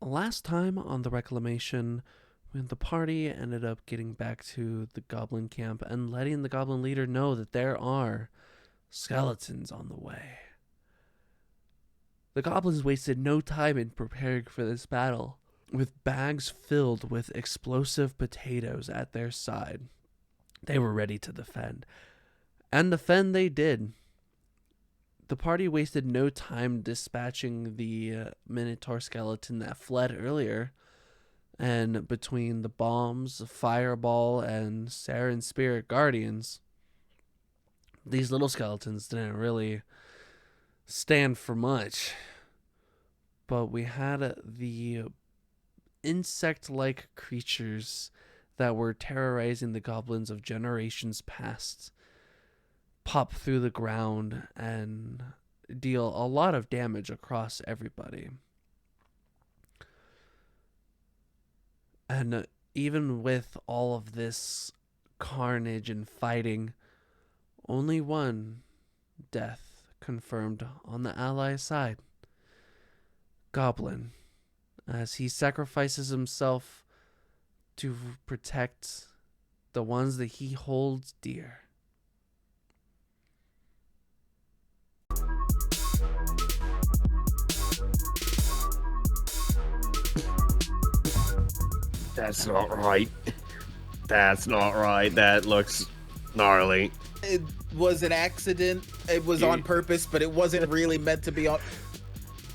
Last time on the Reclamation, when the party ended up getting back to the goblin camp and letting the goblin leader know that there are skeletons on the way. The goblins wasted no time in preparing for this battle, with bags filled with explosive potatoes at their side. They were ready to defend, and defend they did. The party wasted no time dispatching the Minotaur skeleton that fled earlier, and between the bombs, Fireball, and Saren Spirit Guardians, these little skeletons didn't really stand for much. But we had the insect-like creatures that were terrorizing the goblins of generations past pop through the ground and deal a lot of damage across everybody. And even with all of this carnage and fighting, only one death confirmed on the ally side. Goblin, as he sacrifices himself to protect the ones that he holds dear. That's not right. That's not right. That looks gnarly. It was an accident. It was on purpose, but it wasn't really meant to be on.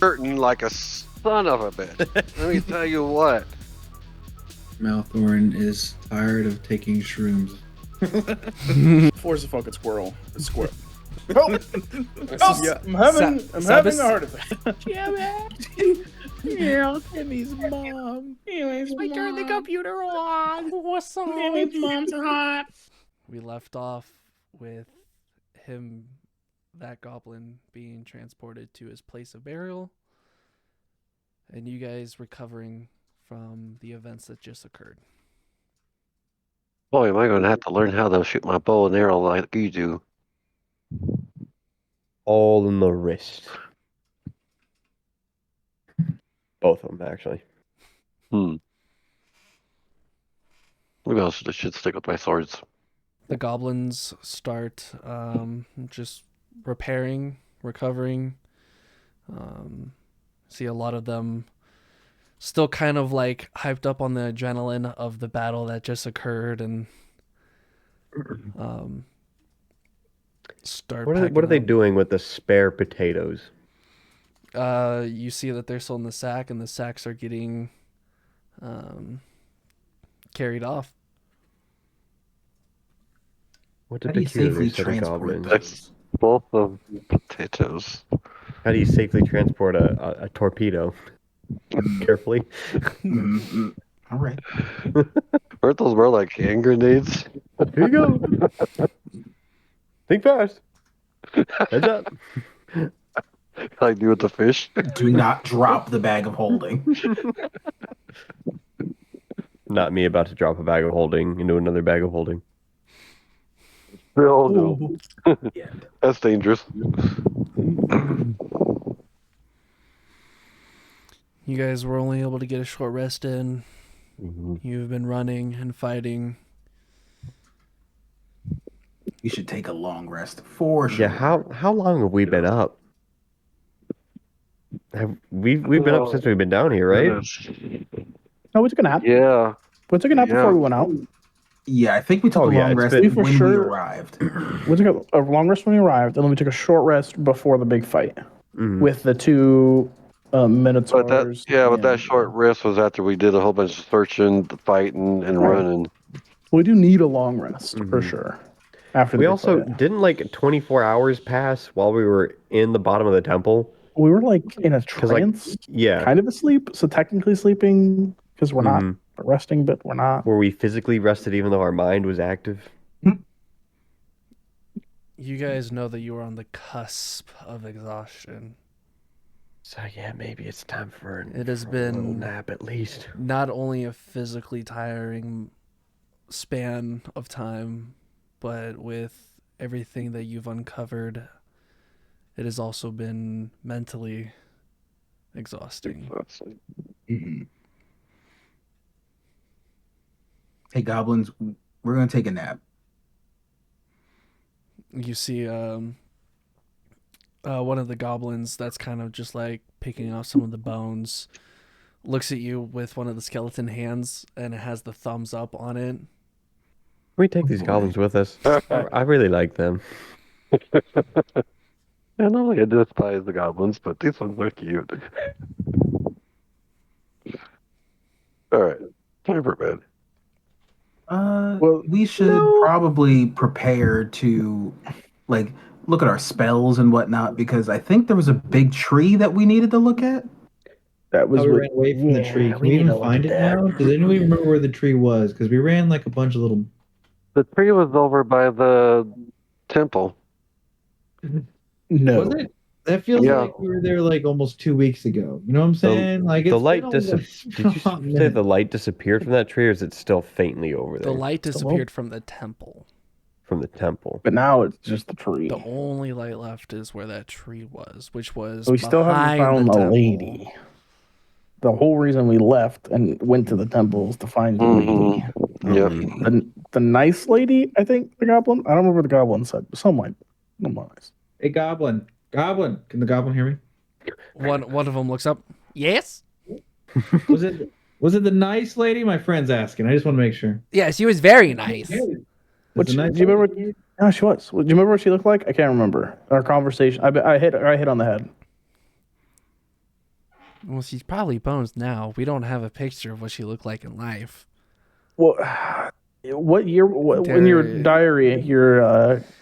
Hurting like a son of a bitch. Let me tell you what. Maelthorin is tired of taking shrooms. Force a fucking squirrel. A squirrel. Oh, Yeah, I'm having Sabas? a heart attack. yeah, Timmy's mom. I turned the computer on. What's up? Timmy's mom's hot. We left off with him, that goblin, being transported to his place of burial, and you guys recovering from the events that just occurred. Boy, am I going to have to learn how to shoot my bow and arrow like you do. All in the wrist. Both of them, actually. Maybe I should stick with my swords. The goblins start just repairing, recovering. See a lot of them still kind of like hyped up on the adrenaline of the battle that just occurred, and start. What are they doing with the spare potatoes? You see that they're still in the sack, and the sacks are getting carried off. What's a How do you peculiar safely set of transport goblins? those? Full of potatoes. How do you safely transport a torpedo? Carefully. All right. Aren't those more like hand grenades? Here you go. Think fast. Heads up. Like do with the fish? Do not drop the bag of holding. Not me about to drop a bag of holding into another bag of holding. Oh no. Yeah. That's dangerous. You guys were only able to get a short rest in. Mm-hmm. You've been running and fighting. You should take a long rest for sure. Yeah, how long have we been up? We've been up since we've been down here, right? No, we took a nap. Yeah. We took a nap before we went out. Yeah, I think we took Oh, a yeah, long it's rest been- when we For sure. arrived. We took a long rest when we arrived, and then we took a short rest before the big fight Mhm. with the two Minotaurs. But that short rest was after we did a whole bunch of searching, fighting, and Right. running. We do need a long rest for Mhm. sure. After the We big also fight. didn't like 24 hours pass while we were in the bottom of the temple. We were like in a 'Cause, like, trance, Yeah. kind of asleep. So technically sleeping because we're not Mhm. resting, but we're not. Were we physically rested even though our mind was active? You guys know that you are on the cusp of exhaustion. So yeah, maybe it's time for It has a little been nap at least. not only a physically tiring span of time, but with everything that you've uncovered, it has also been mentally exhausting. Mhm. Hey, goblins, we're gonna take a nap. You see one of the goblins that's kind of just like picking off some of the bones looks at you with one of the skeleton hands, and it has the thumbs up on it. We take these goblins with us. I really like them. And not only I despise the goblins, but these ones are cute. All right, time for bed. Well, We should probably prepare to, like, look at our spells and whatnot, because I think there was a big tree that we needed to look at. that was we what, ran away from the tree. Can we we need even to look find at it that. now? Does anybody remember where the tree was? Because we ran like a bunch of little. The tree was over by the temple. no. Was it? That feels Yeah. like we were there like almost 2 weeks ago. You know what I'm saying? Like The it's light been a Did you hot say minute. the light disappeared from that tree, or is it still faintly over there? The light disappeared from the temple. From the temple. But now it's just the tree. The only light left is where that tree was, which was We still haven't behind found the a temple. lady. The whole reason we left and went to the temple is to find the lady. Yep. The nice lady, I think, the goblin. I don't remember what the goblin said, but someone nice. Hey, Goblin. Goblin. Can the Goblin hear me? One of them looks up. Yes. Was it the nice lady? My friend's asking. I just want to make sure. Yeah, she was very nice. Which, The nice do you remember? lady? No, she was. Do you remember what she looked like? I can't remember. Our conversation. I hit on the head. Well, she's probably bones now. We don't have a picture of what she looked like in life. Well, what year? In your diary,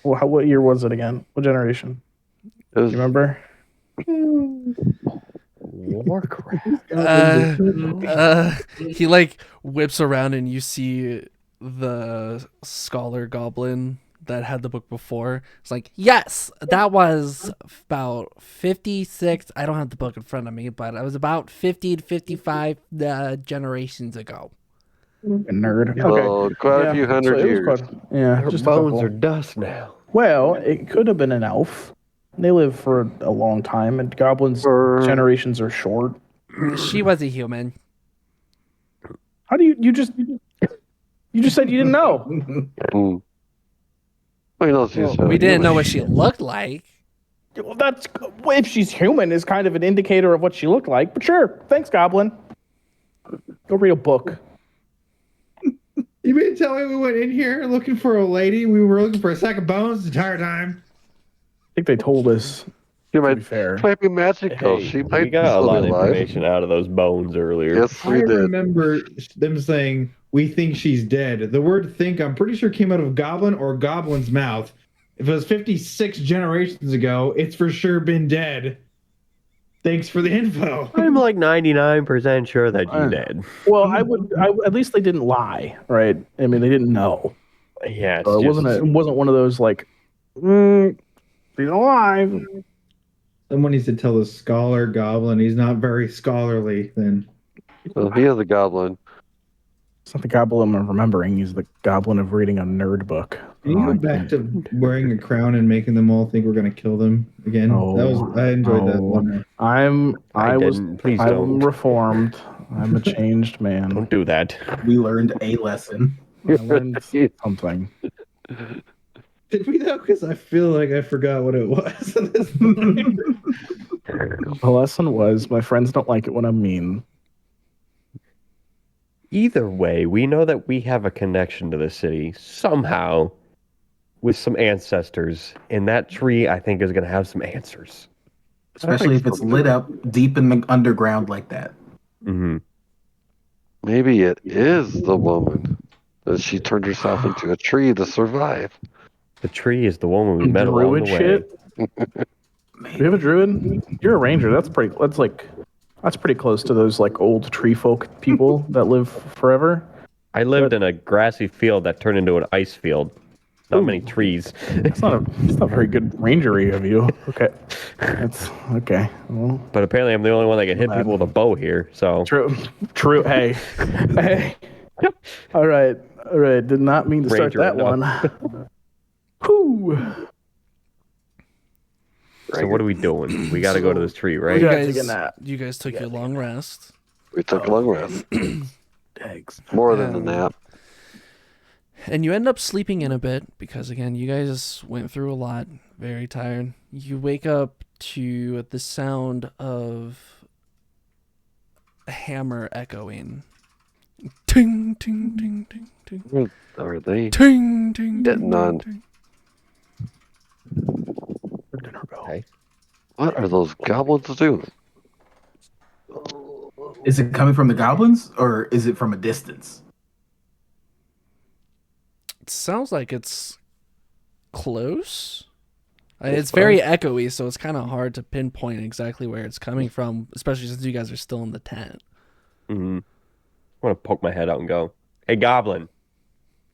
what year was it again? What generation? It was, Do you remember? Warcraft. He like whips around and you see the scholar goblin that had the book before. It's like, yes, that was about 56. I don't have the book in front of me, but it was about 50 to 55 generations ago. A nerd. so Okay. quite a few hundred so it was years. yeah, Her just a bones couple. are dust now. Well, it could have been an elf. They live for a long time, and goblins' Or- generations are short. She was a human. How do you just said you didn't know? Mm. Well, you know, she's, We didn't know what she looked like. Well, that's if she's human is kind of an indicator of what she looked like. But sure, thanks, Goblin. Go read a book. You mean to tell me we went in here looking for a lady? We were looking for a sack of bones the entire time. I think they told us. She To might, be fair, might be magical. Hey, She might we got a still lot of be alive. information out of those bones earlier. Yes, I we did. remember them saying, we think she's dead. The word think, I'm pretty sure came out of Goblin or Goblin's mouth. If it was 56 generations ago, it's for sure been dead. Thanks for the info. I'm like 99% sure that you did. well, at least they didn't lie, right? I mean, they didn't know. Yeah, it's So it just, wasn't one of those like, he's alive. Someone needs to tell the scholar Goblin he's not very scholarly then. Well, he is a goblin. It's not the goblin of remembering. He's the goblin of reading a nerd book. Can you go back to wearing a crown and making them all think we're gonna kill them again? I enjoyed that one. I'm Please don't. reformed. I'm a changed man. Don't do that. We learned a lesson. I learned something. Did we though? Because I feel like I forgot what it was. At this point. The lesson was my friends don't like it when I'm mean. Either way, we know that we have a connection to the city somehow with some ancestors, and that tree, I think, is going to have some answers. Especially if it's lit up deep in the underground like that. Mm-hmm. Maybe it is the woman that she turned herself into a tree to survive. The tree is the woman we met along Druid the way. shit. Do you have a druid? You're a ranger. That's pretty close to those like old tree folk people that live forever. I lived in a grassy field that turned into an ice field. Not many trees. It's not very good rangery of you. Okay, it's okay. Well, But apparently I'm the only one that can hit people with a bow here, so... true. Hey. All right. Did not mean to start Ranger that enough. one. Whew. So what are we doing? We got to go to this tree, right? We gotta take a nap. You guys took your long rest. We took a long rest. Eggs. More than a nap. And you end up sleeping in a bit because, again, you guys went through a lot. Very tired. You wake up to the sound of a hammer echoing. Ting, ting, ting, ting, ting. What are they? Ting, ting, Getting ting, on. ting. Dinner bell. Okay. What are those goblins doing? Is it coming from the goblins or is it from a distance? It sounds like it's close. It's very echoey, so it's kind of hard to pinpoint exactly where it's coming from, especially since you guys are still in the tent. Mm-hmm. I want to poke my head out and go, "Hey, Goblin!"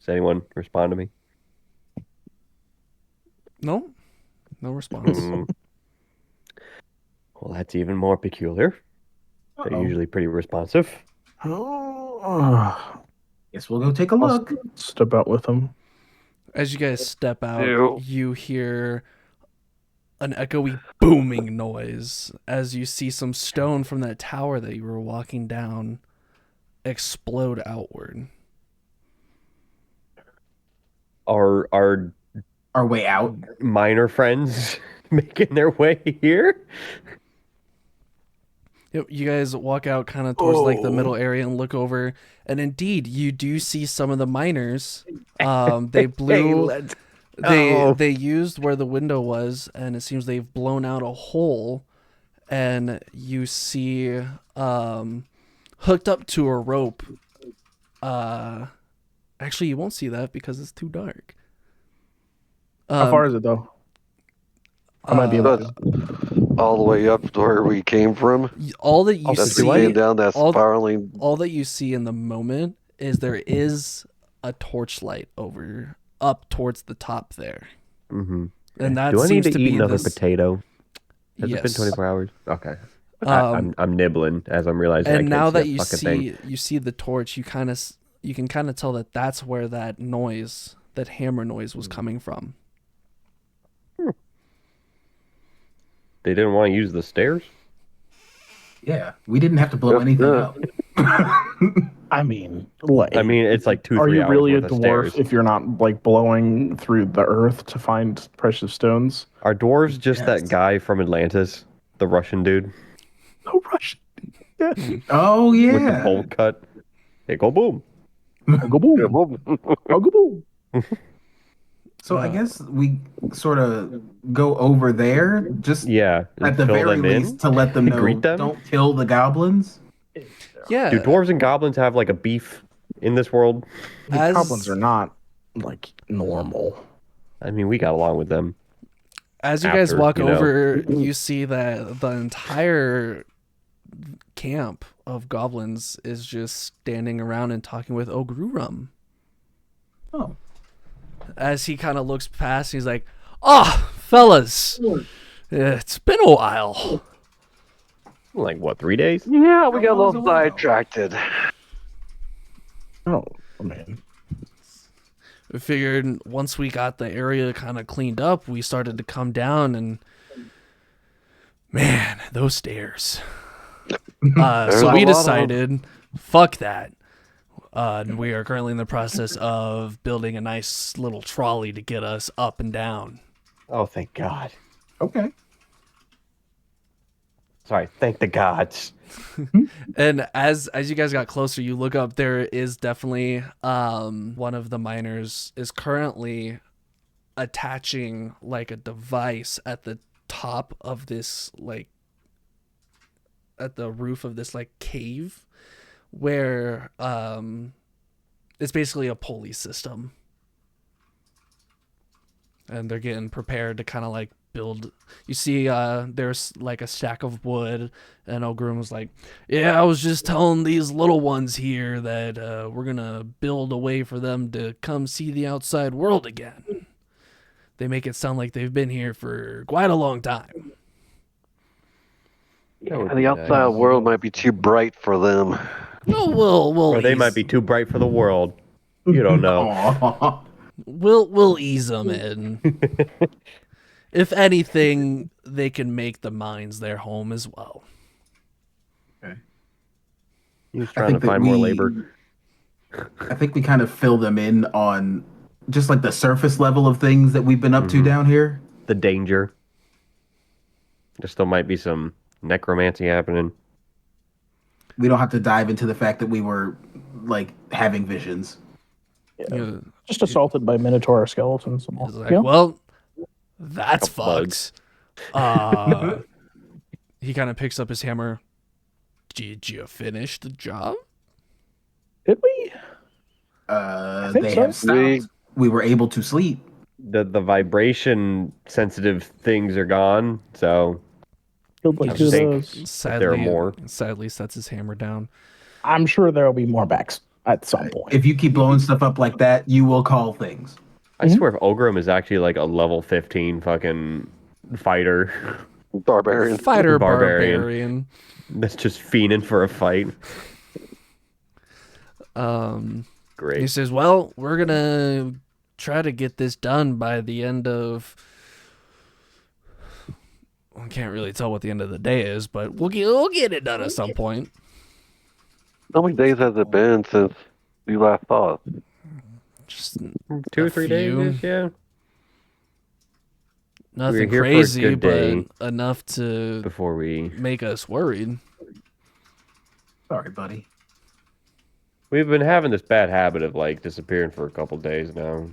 Does anyone respond to me? No response. Well, that's even more peculiar. They're Uh-oh. usually pretty responsive. Guess we'll go take a look. Step out with him. As you guys step out, Ew. you hear an echoey booming noise as you see some stone from that tower that you were walking down explode outward. Are Our way out. minor friends making their way here? You guys walk out kind of towards like the middle area and look over, and indeed you do see some of the miners. They blew. They used where the window was, and it seems they've blown out a hole, and you see hooked up to a rope. Actually, you won't see that because it's too dark. How far is it though? I might be able to. All the way up to where we came from. All that you That's see, going down that spiraling. all that you see in the moment is there is a torchlight up towards the top there, Mm-hmm. and that Do I need seems to eat be another this. potato? Has Yes. it been 24 hours? Okay. Um, I'm nibbling as I'm realizing. and I can't now see that a you fucking see thing. you see the torch, you can kind of tell that that's where that noise, that hammer noise, was coming from. They didn't want to use the stairs. Yeah, we didn't have to blow anything up. I mean, what? I mean, it's like 2-3 Are you hours really a worth of dwarf stairs. if you're not like blowing through the earth to find precious stones? Are dwarves just Yes. that guy from Atlantis, the Russian dude No rush. Yeah. Oh with the yeah. bolt cut? They go boom. Go boom. Go boom. So I guess we sort of go over there, just Yeah. at the fill very them in. least, to let them know Greet them? don't kill the goblins. Yeah, Do dwarves and goblins have like a beef in this world? as Goblins are not like normal. I mean, we got along with them. as you guys after, walk you know. over, you see that the entire camp of goblins is just standing around and talking with Ogrurum. Oh, As he kind of looks past, he's like, "Oh, fellas, it's been a while." Like what, 3 days? Yeah, we got a little sidetracked. Oh man. We figured once we got the area kind of cleaned up, we started to come down, and man, those stairs. So a we lot of decided, fuck that. And we are currently in the process of building a nice little trolley to get us up and down. Oh, thank God. okay. Sorry, thank the gods. And as you guys got closer, you look up, there is definitely one of the miners is currently attaching like a device at the top of this, like at the roof of this like cave, where it's basically a pulley system, and they're getting prepared to kind of like build. You see there's like a stack of wood, and Ogrum was like, "Yeah, I was just telling these little ones here that we're gonna build a way for them to come see the outside world again. They make it sound like they've been here for quite a long time." And the outside world might be too bright for them. No, Or they might be too bright for the world. You don't know. Aw. We'll ease them in. If anything, they can make the mines their home as well. Okay. He's trying to find more labor. I think we kind of fill them in on just like the surface level of things that we've been up to down here. The danger. There still might be some necromancy happening. We don't have to dive into the fact that we were like having visions. Yeah. Just assaulted by minotaur skeletons. And all. Like, well, that's fucked. He kind of picks up his hammer. Did you finish the job? Did we? They have stopped. We were able to sleep. The vibration sensitive things are gone, so Killed like two of those. Sadly, there are more. Sadly, sets his hammer down. I'm sure there will be more backs at some point. If you keep blowing stuff up like that, you will call things. I swear if Ogrim is actually like a level 15 fucking fighter. Barbarian. Fighter barbarian. That's just fiending for a fight. Great. He says, well, we're going to try to get this done by the end of... I can't really tell what the end of the day is, but we'll get it done at some point. How many days has it been since you last saw us? Just 2 or 3 days, yeah. Nothing here crazy, for a good but enough to before we make us worried. Sorry, buddy. We've been having this bad habit of like disappearing for a couple days now.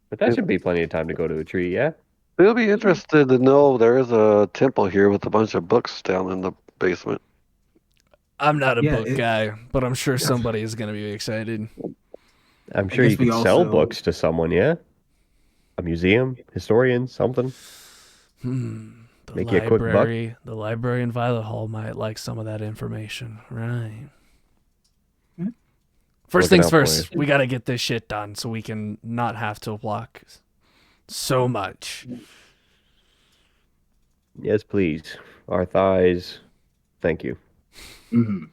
But that should be plenty of time to go to a tree, yeah? They'll be interested to know there is a temple here with a bunch of books down in the basement. I'm not a book guy, but I'm sure somebody is going to be excited. I'm sure you can sell books to someone, yeah? A museum, historian, something. Make you a quick buck. The library in Violet Hall might like some of that information, right? First things first, we got to get this shit done so we can not have to walk so much. Yes, please. Our thighs. Thank you. And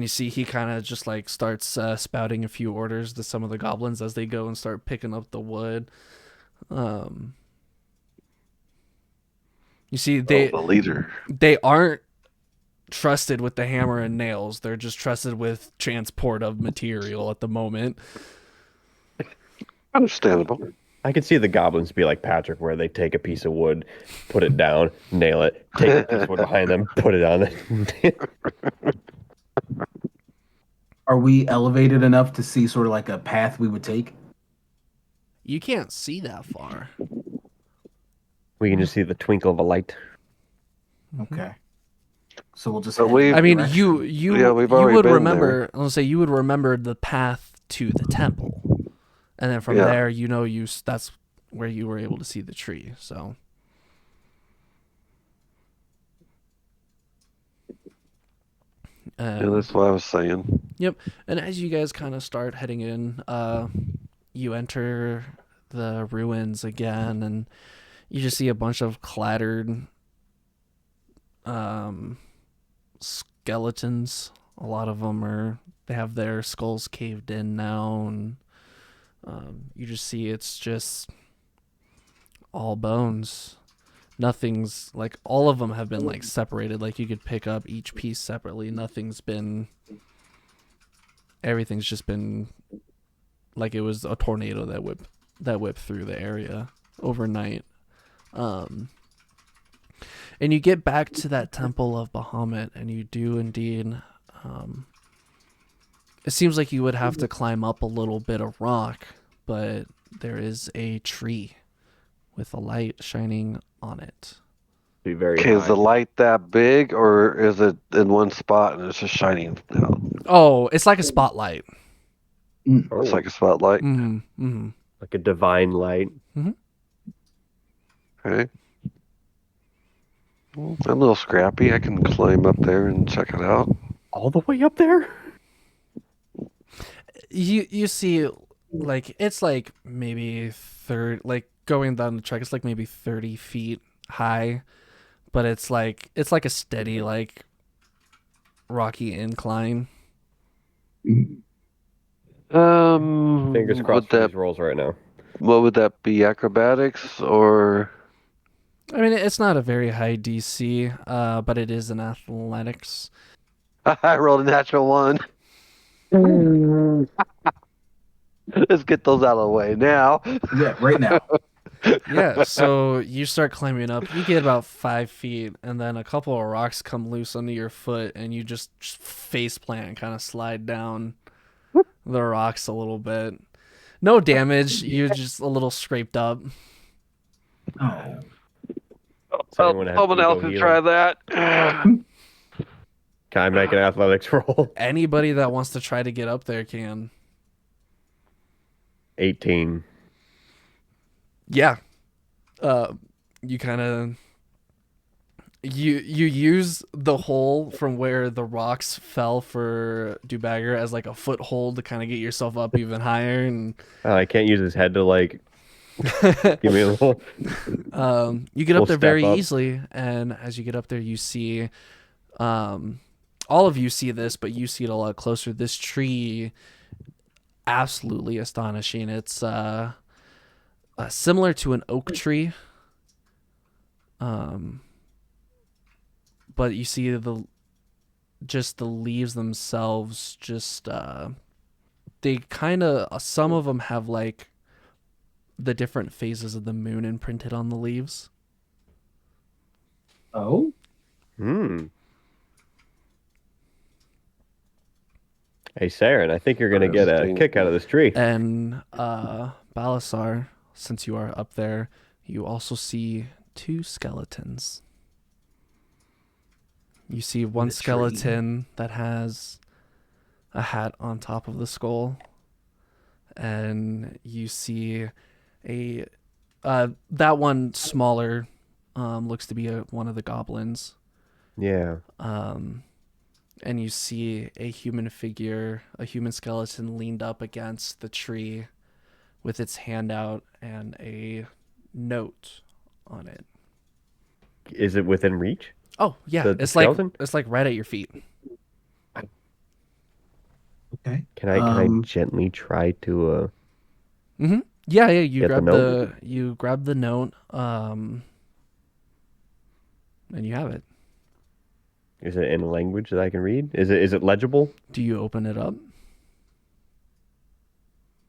you see he kind of just like starts spouting a few orders to some of the goblins as they go and start picking up the wood. You see the leader. They aren't trusted with the hammer and nails. They're just trusted with transport of material at the moment. Understandable. I could see the goblins be like Patrick, where they take a piece of wood, put it down, nail it, take a piece of wood behind them, put it on it. Are we elevated enough to see sort of like a path we would take? You can't see that far. We can just see the twinkle of a light. Okay. So we'll just. I mean, you would remember. There. I'll say you would remember the path to the temple, and then from there, that's where you were able to see the tree. So. Yeah, that's what I was saying. Yep. And as you guys kind of start heading in, you enter the ruins again, and you just see a bunch of clattered skeletons. A lot of them they have their skulls caved in now, and you just see it's just all bones. Nothing's like, all of them have been like separated. Like you could pick up each piece separately. Everything's just been like it was a tornado that whipped through the area overnight. And you get back to that temple of Bahamut, and you do indeed. It seems like you would have to climb up a little bit of rock, but there is a tree with a light shining on it. Be very high. Is the light that big, or is it in one spot and it's just shining out? Oh, it's like a spotlight. It's like a spotlight. Like a divine light. Okay. I'm a little scrappy. I can climb up there and check it out. All the way up there? You see, like it's like maybe going down the track. It's like maybe 30 feet high, but it's like a steady like rocky incline. Fingers crossed for these rolls right now. What would that be? Acrobatics or? I mean, it's not a very high DC, but it is in athletics. I rolled a natural 1. Let's get those out of the way now. Yeah, right now. Yeah, so you start climbing up. You get about 5 feet, and then a couple of rocks come loose under your foot, and you just face plant and kind of slide down the rocks a little bit. No damage. You're just a little scraped up. Oh. Someone else can try that. Can I make an athletics roll? Anybody that wants to try to get up there can. 18. Yeah. You kind of you use the hole from where the rocks fell for Dubbager as like a foothold to kind of get yourself up even higher, and I can't use his head to like give me a little. you get up there step very up. easily, and as you get up there, you see, all of you see this, but you see it a lot closer. This tree, absolutely astonishing. It's similar to an oak tree. But you see the leaves themselves just they kind of, some of them have like the different phases of the moon imprinted on the leaves. Oh? Hmm. Hey, Saren, I think you're going to get a kick out of this tree. And Balasar, since you are up there, you also see 2 skeletons. You see one skeleton that has a hat on top of the skull, and you see a that one smaller looks to be one of the goblins. Yeah. And you see a human figure, a human skeleton leaned up against the tree with its hand out and a note on it. Is it within reach? Oh, yeah. The It's skeleton? like right at your feet. Okay. Can I gently try to Mm-hmm. Yeah, you get grab the note? you grab the note, and you have it. Is it in a language that I can read? Is it legible? Do you open it up?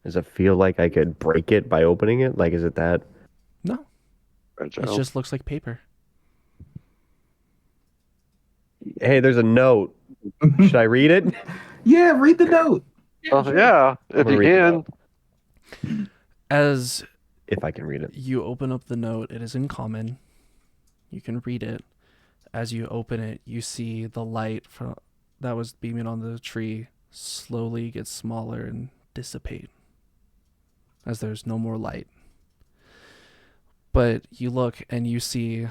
Does it feel like I could break it by opening it? Like, is it that? No. It just looks like paper. Hey, there's a note. Should I read it? Yeah, read the note. Oh, yeah, if you can. As if I can read it. You open up the note. It is in common. You can read it. As you open it, you see the light that was beaming on the tree slowly get smaller and dissipate as there's no more light. But you look and you see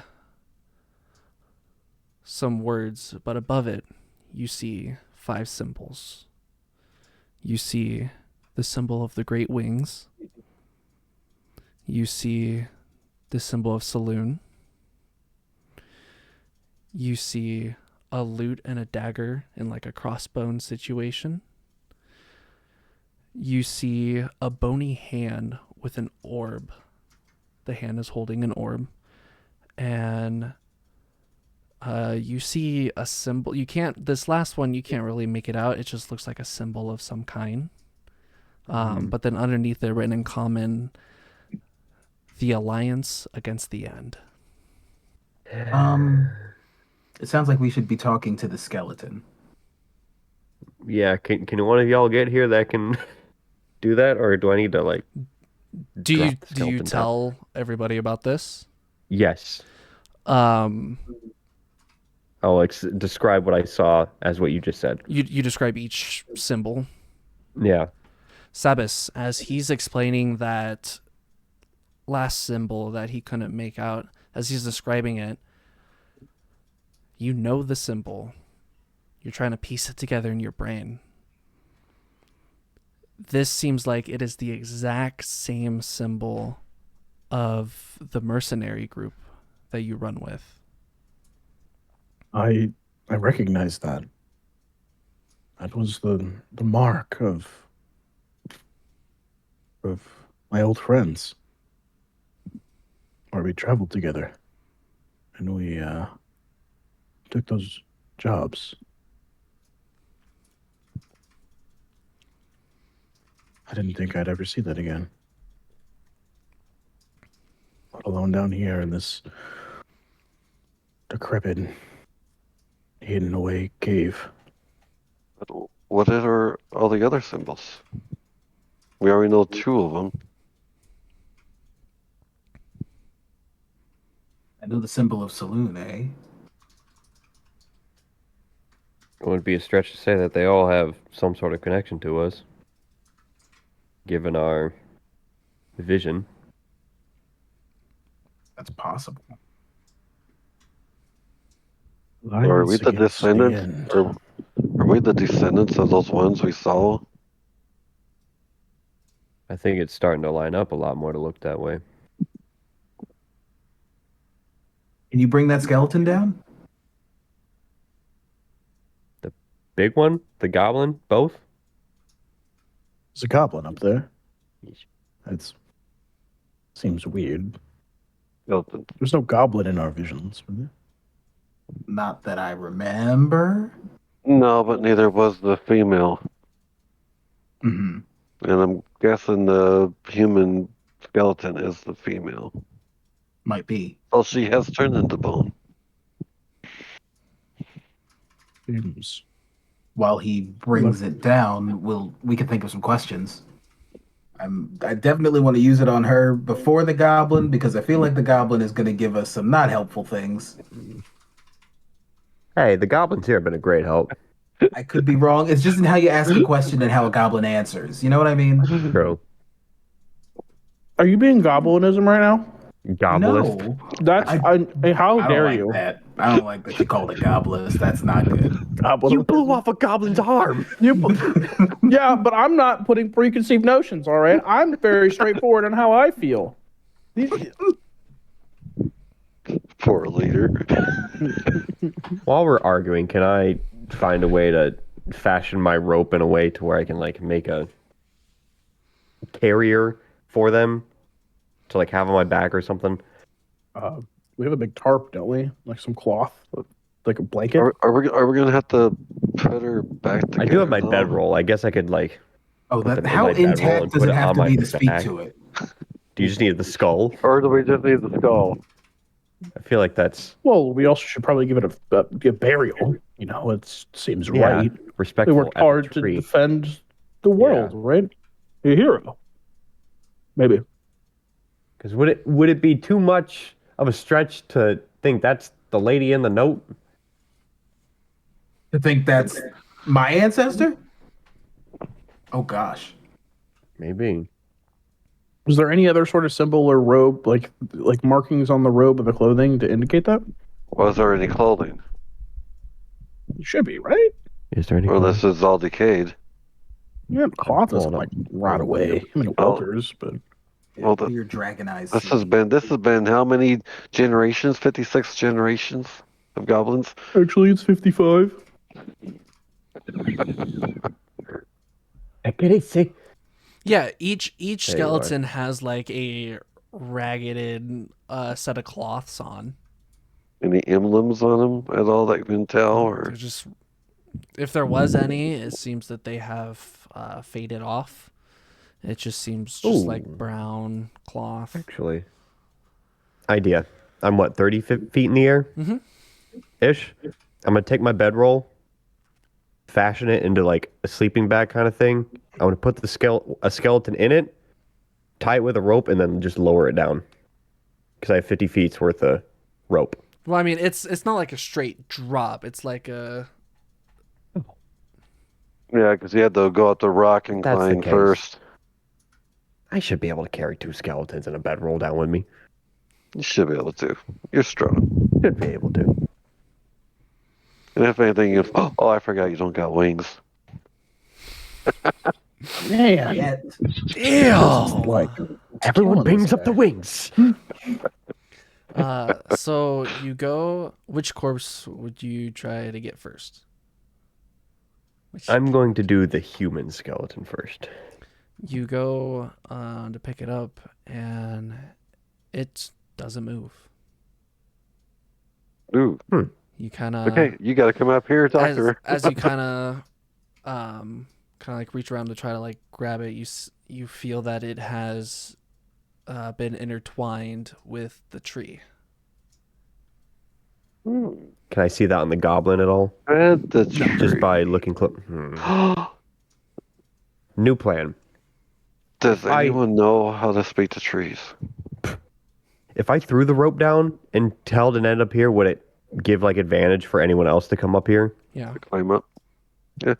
some words, but above it, you see 5 symbols. You see the symbol of the great wings. You see the symbol of saloon. You see a lute and a dagger in like a crossbone situation. You see a bony hand with an orb. The hand is holding an orb. And you see a symbol. This last one, you can't really make it out. It just looks like a symbol of some kind. But then underneath it, written in common, the alliance against the end. It sounds like we should be talking to the skeleton. Yeah, can one of y'all get here that can do that, or do I need to like? Do you tell everybody about this? Yes. I'll describe what I saw as what you just said. You describe each symbol. Yeah. Sabas, as he's explaining that last symbol that he couldn't make out, as he's describing it, you know the symbol. You're trying to piece it together in your brain. This seems like it is the exact same symbol of the mercenary group that you run with. I recognize that. That was the mark of my old friends. Where we traveled together. and we took those jobs. I didn't think I'd ever see that again. Let alone down here in this decrepit, hidden away cave. But what are all the other symbols? We already know 2 of them. I know the symbol of saloon, eh? It wouldn't be a stretch to say that they all have some sort of connection to us, given our vision. That's possible. Or are we the descendants? Or are we the descendants of those ones we saw? I think it's starting to line up a lot more to look that way. Can you bring that skeleton down? The big one? The goblin? Both? There's a goblin up there. That seems weird. Skeleton. There's no goblin in our visions, was there? Not that I remember. No, but neither was the female. Mm-hmm. And I'm guessing the human skeleton is the female. Might be. Oh, she has turned into bone. Seems. While he brings it down, we can think of some questions. I definitely want to use it on her before the goblin because I feel like the goblin is going to give us some not helpful things. Hey, the goblins here have been a great help. I could be wrong. It's just in how you ask a question and how a goblin answers. You know what I mean? True. Are you being goblinism right now? Gobblist. No. That's how I don't dare like you? that. I don't like that you called it goblinist. That's not good. You blew off a goblin's arm. Yeah, but I'm not putting preconceived notions, all right? I'm very straightforward on how I feel. Poor leader. While we're arguing, can I find a way to fashion my rope in a way to where I can like make a carrier for them to like have on my back or something? We have a big tarp, don't we? Like some cloth, like a blanket. Are we gonna have to put her back together? I do have my though? bedroll. I guess I could like. Oh, put them in how my bedroll intact and does put it have on to my be to speak back. to it? Do you just need the skull? Or do we just need the skull? I feel like that's Well, we also should probably give it a burial. You know, it seems yeah, right. We respectful. worked at the hard to tree. defend the world, right? You're a hero. Maybe. Because would it be too much of a stretch to think that's the lady in the note? To think that's my ancestor? Oh gosh. Maybe. Was there any other sort of symbol or robe, like markings on the robe of the clothing to indicate that? Was there any clothing? It should be, right? Is there any? Or this is all decayed. Yeah, cloth doesn't Well, like rot away. I mean, it Oh. welters, but Well, Weird dragon eyes. this has been how many generations? 56 generations of goblins. actually, it's 55. I get it. Say. Yeah, each There you are. skeleton has like a ragged set of cloths on. Any emblems on them at all that you can tell? Or They're just, if there was any, it seems that they have faded off. It just seems just like Ooh. brown cloth. Actually, idea. I'm what 30 feet in the air, ish. I'm gonna take my bedroll, fashion it into like a sleeping bag kind of thing. I'm gonna put a skeleton in it, tie it with a rope, and then just lower it down. Because I have 50 feet's worth of rope. Well, I mean, it's not like a straight drop. It's like a yeah, because you had to go up the rock and That's the climb case. first. I should be able to carry 2 skeletons and a bedroll down with me. You should be able to. You're strong. Should be able to. And if anything, oh, I forgot you don't got wings. Man, Yet. ew. like Everyone killing brings this up the guy. wings. So you go. Which corpse would you try to get first? I'm going to do the human skeleton first. You go to pick it up, and it doesn't move. Ooh. You kind of Okay, you got to come up here and talk to her. as you kind of like reach around to try to like grab it, you feel that it has been intertwined with the tree. Can I see that on the goblin at all? And the Just by looking close. New plan. Does anyone know how to speak to trees? If I threw the rope down and held and ended up here, would it give like advantage for anyone else to come up here? Yeah. Climb up. Yeah.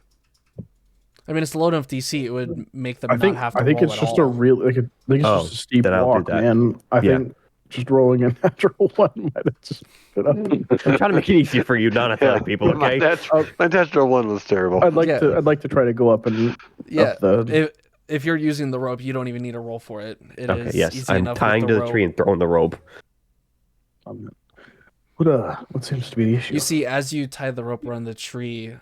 I mean, it's low enough DC. It would make them I think not have to I think roll it's at just all. a real like I think it's just a steep then I'll do walk, that. man. I think just rolling a natural one might have just fit up. I'm trying to make it easy for you non-athletic people, okay? My natural one was terrible. I'd like to try to go up and up the. If you're using the rope, you don't even need a roll for it. It is Yes, easy I'm enough tying with to the the rope. tree and throwing the rope. What seems to be the issue? You see, as you tie the rope around the tree,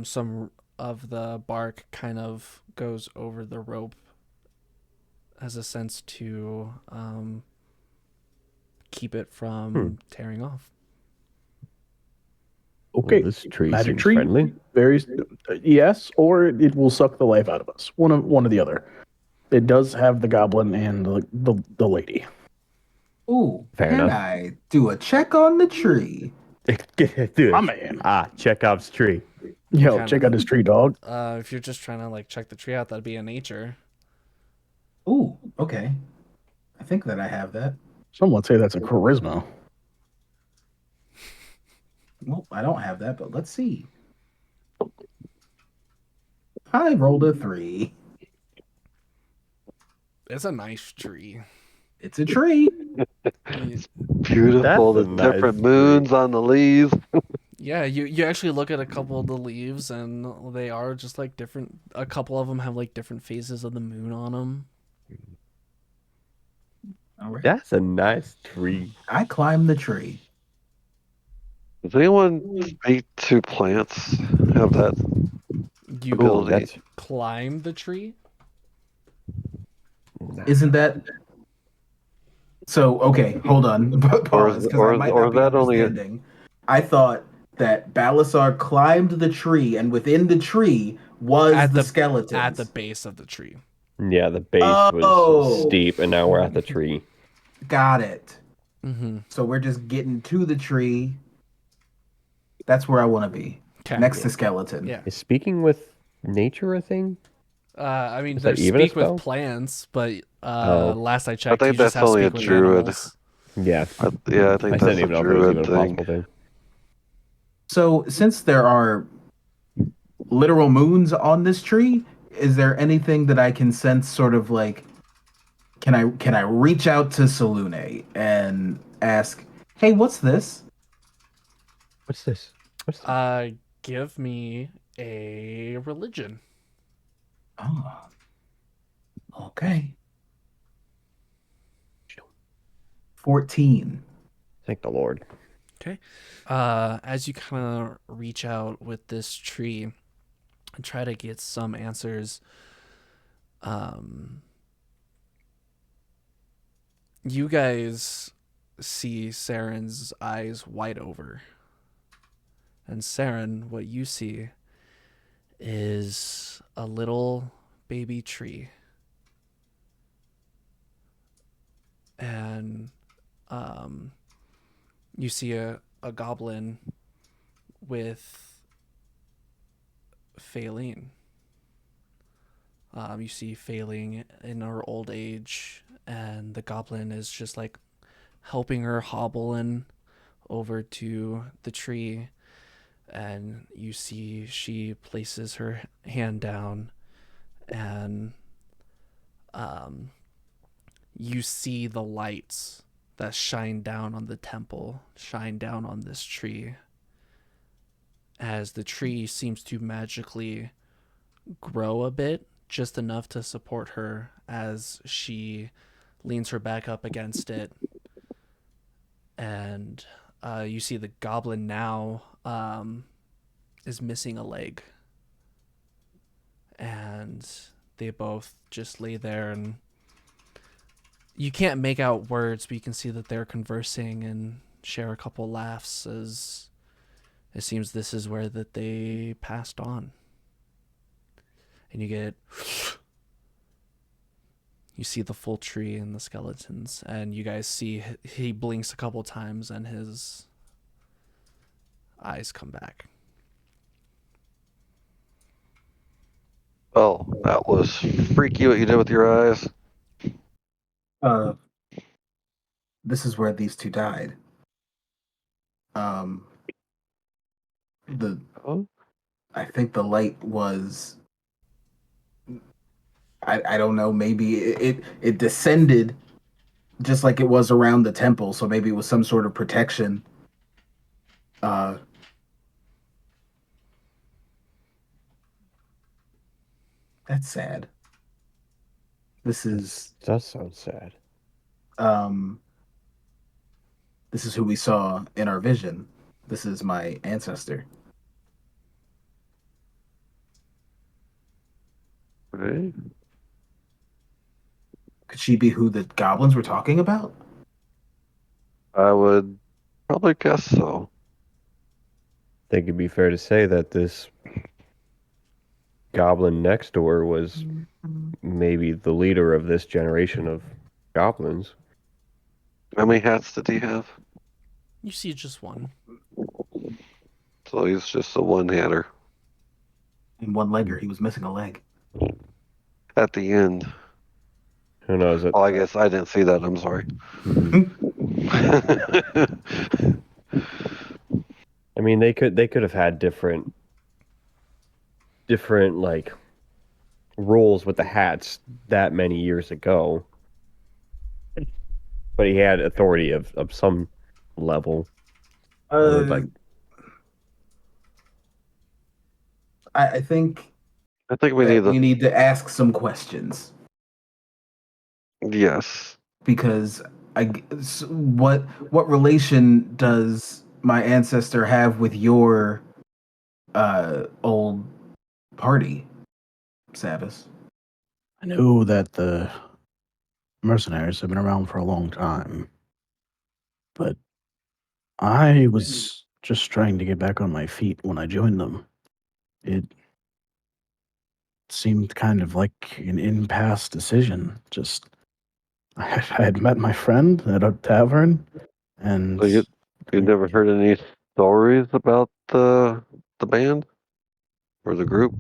some of the bark kind of goes over the rope as a sense to keep it from tearing off. Okay, Well, this tree magic seems tree, friendly. very yes, or it will suck the life out of us. One or the other. It does have the goblin and the lady. Ooh, Fair can enough. I do a check on the tree? Dude. My man. Chekhov's tree. Yo, check out his tree, dog. If you're just trying to like check the tree out, that'd be a nature. Ooh, okay. I think that I have that. Someone say that's a charisma. Well, I don't have that, but let's see. I rolled a 3. It's a nice tree. It's a tree. Beautiful. That's The a nice different moons on the leaves. Yeah, you actually look at a couple of the leaves, and they are just like different. A couple of them have like different phases of the moon on them. All right. That's a nice tree. I climbed the tree. Does anyone speak to plants? Have that You ability? climb the tree. Isn't that so? Okay, hold on. Pause, because I might not be understanding. I thought that Balasar climbed the tree, and within the tree was the skeleton at the base of the tree. Yeah, the base was steep, and now we're at the tree. Got it. Mm-hmm. So we're just getting to the tree. That's where I want to be. Okay. Next to skeleton. Yeah. Is speaking with nature a thing? I mean, Is there's that even a speak with spell? plants, but last I checked, think you just that's have only speak a with druid. animals. Yeah. I think I that's didn't a even know if it was even druid a thing. possible thing. So since there are literal moons on this tree, is there anything that I can sense sort of like can I reach out to Salune and ask, "Hey, what's this?" What's this? Give me a religion. Oh. Okay. 14. Thank the Lord. Okay. As you kind of reach out with this tree and try to get some answers, you guys see Saren's eyes wide over. And Saren, what you see is a little baby tree. And you see a goblin with Faeline. You see Faeline in her old age, and the goblin is just like helping her hobbling over to the tree. And you see she places her hand down, and you see the lights that shine down on the temple, shine down on this tree, as the tree seems to magically grow a bit, just enough to support her as she leans her back up against it. And you see the goblin now is missing a leg. And they both just lay there, and you can't make out words, but you can see that they're conversing and share a couple laughs as it seems this is where that they passed on. And you see the full tree and the skeletons, and you guys see he blinks a couple times and his eyes come back. Oh, that was freaky what you did with your eyes. This is where these two died. I think the light was, I don't know, maybe it descended just like it was around the temple, so maybe it was some sort of protection. That's sad. That does sound sad. This is who we saw in our vision. This is my ancestor. Right. Could she be who the goblins were talking about? I would probably guess so. I think it'd be fair to say that this goblin next door was maybe the leader of this generation of goblins. How many hats did he have? You see just one. So he's just a one-hatter. And one-legger. He was missing a leg. At the end. Who knows? Oh, I guess I didn't see that. I'm sorry. I mean, they could have had different like roles with the hats that many years ago, but he had authority of some level. I think we need to ask some questions. Yes. Because what relation does my ancestor have with your old party, Sabas? I know that the mercenaries have been around for a long time, but I was just trying to get back on my feet when I joined them. It seemed kind of like an impasse decision. Just, I had met my friend at a tavern, and So you never heard any stories about the band or the group?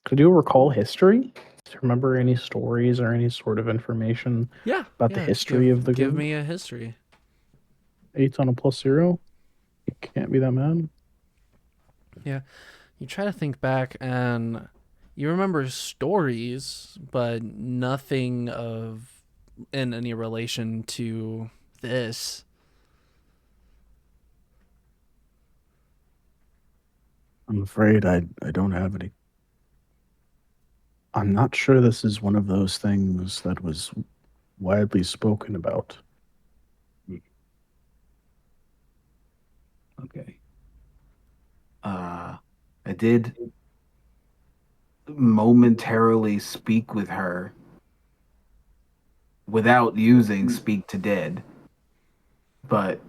could you recall history? Do you remember any stories or any sort of information about the history of the group? Give me a history. 8 on a +0. You can't be that mad. Yeah. You try to think back and you remember stories, but nothing in any relation to this. I'm afraid I don't have any. I'm not sure this is one of those things that was widely spoken about. Okay. I did momentarily speak with her without using speak to dead, but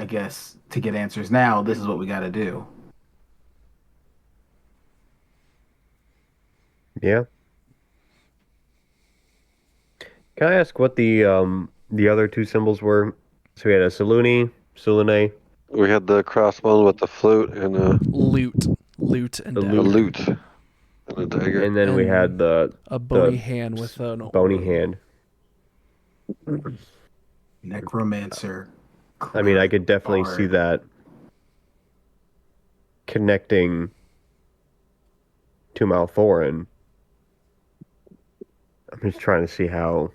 I guess to get answers now, this is what we got to do. Yeah. Can I ask what the other two symbols were? So we had a Salune. We had the crossbow with the flute and a Lute and The dagger. a lute and a dagger. And then we had a bony hand with an bony hand. Necromancer. I mean, I could definitely Bard. see that connecting to Maelthorin. I'm just trying to see how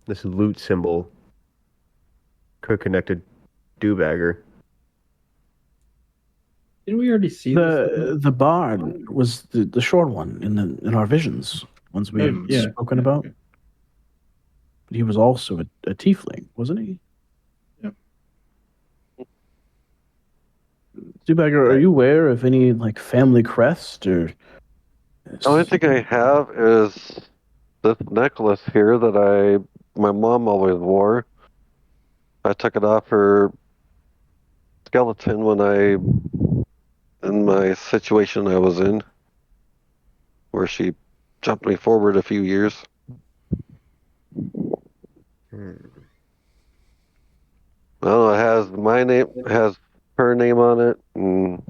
this loot symbol could connect to Dubbager. Didn't we already see this? The bard was the short one in our visions, ones we have spoken about. But he was also a tiefling, wasn't he? Yep. Dubbager, are you aware of any like family crest or? The only thing I have is this necklace here that I my mom always wore. I took it off her skeleton in my situation I was in, where she jumped me forward a few years. I don't know, it has my name, it has her name on it, and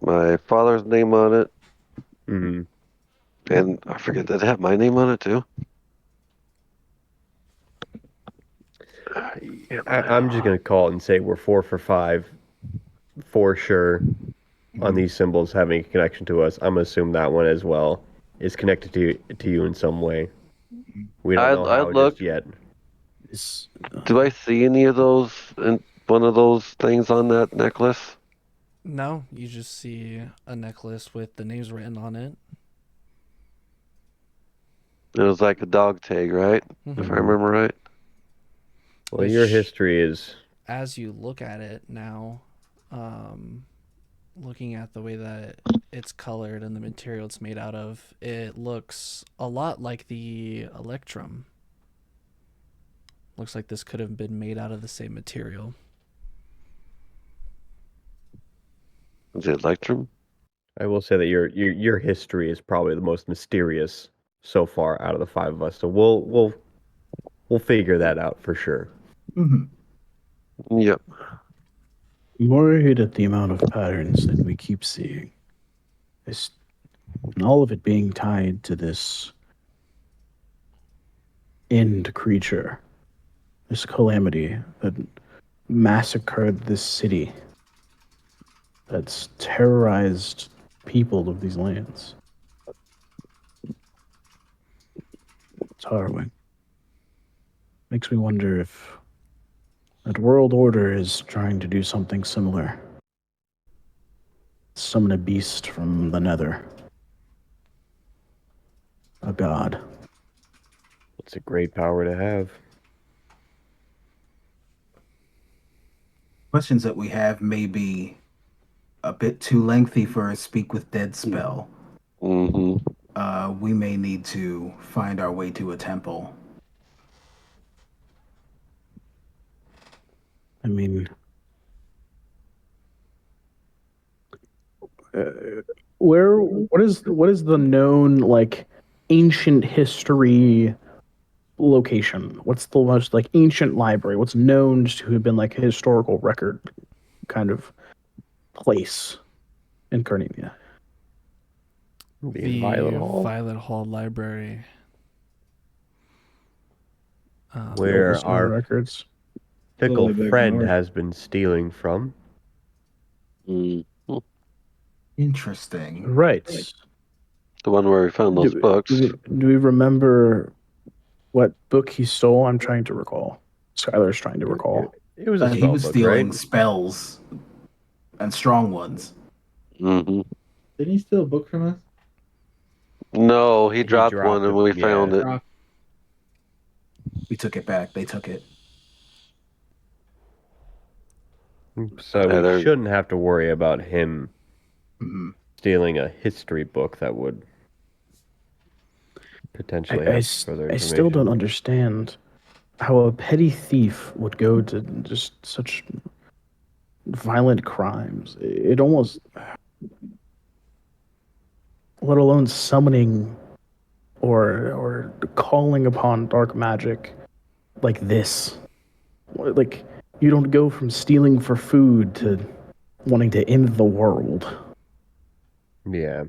my father's name on it, Mm-hmm. and I forget, did it have my name on it too? I'm just gonna call it and say we're 4 for 5 for sure on these symbols having a connection to us. I'm gonna assume that one as well is connected to you in some way. We don't know I how looked. just yet. Do I see any of those in one of those things on that necklace? No, you just see a necklace with the names written on it. It was like a dog tag, right? If I remember right. Well, your history is... As you look at it now, looking at the way that it's colored and the material it's made out of, it looks a lot like the Electrum. Looks like this could have been made out of the same material. The Electrum? I will say that your history is probably the most mysterious so far out of the 5 of us. So we'll figure that out for sure. Mm-hmm. Yep. I'm worried at the amount of patterns that we keep seeing. And all of it being tied to this end creature, this calamity that massacred this city, that's terrorized people of these lands. It's harrowing. Makes me wonder if that world order is trying to do something similar. Summon a beast from the nether. A god. It's a great power to have. Questions that we have may be a bit too lengthy for a speak with dead spell. Mm-hmm. We may need to find our way to a temple. I mean, what is the known like ancient history location? What's the most like ancient library? What's known to have been like a historical record kind of place in Carnivia? The Violet Hall Library. Where our records fickle friend has been stealing from. Interesting. Right. The one where we found those books. Do we remember what book he stole? I'm trying to recall. Skylar's trying to recall. It was a he spell was book, stealing right? spells and strong ones. Mm-hmm. Didn't he steal a book from us? No, he dropped one and we found it. We took it back. They took it. So we shouldn't have to worry about him stealing a history book that would potentially have further information. I still don't understand how a petty thief would go to just such violent crimes. It almost, let alone summoning or calling upon dark magic like this. Like, you don't go from stealing for food to wanting to end the world. Yeah.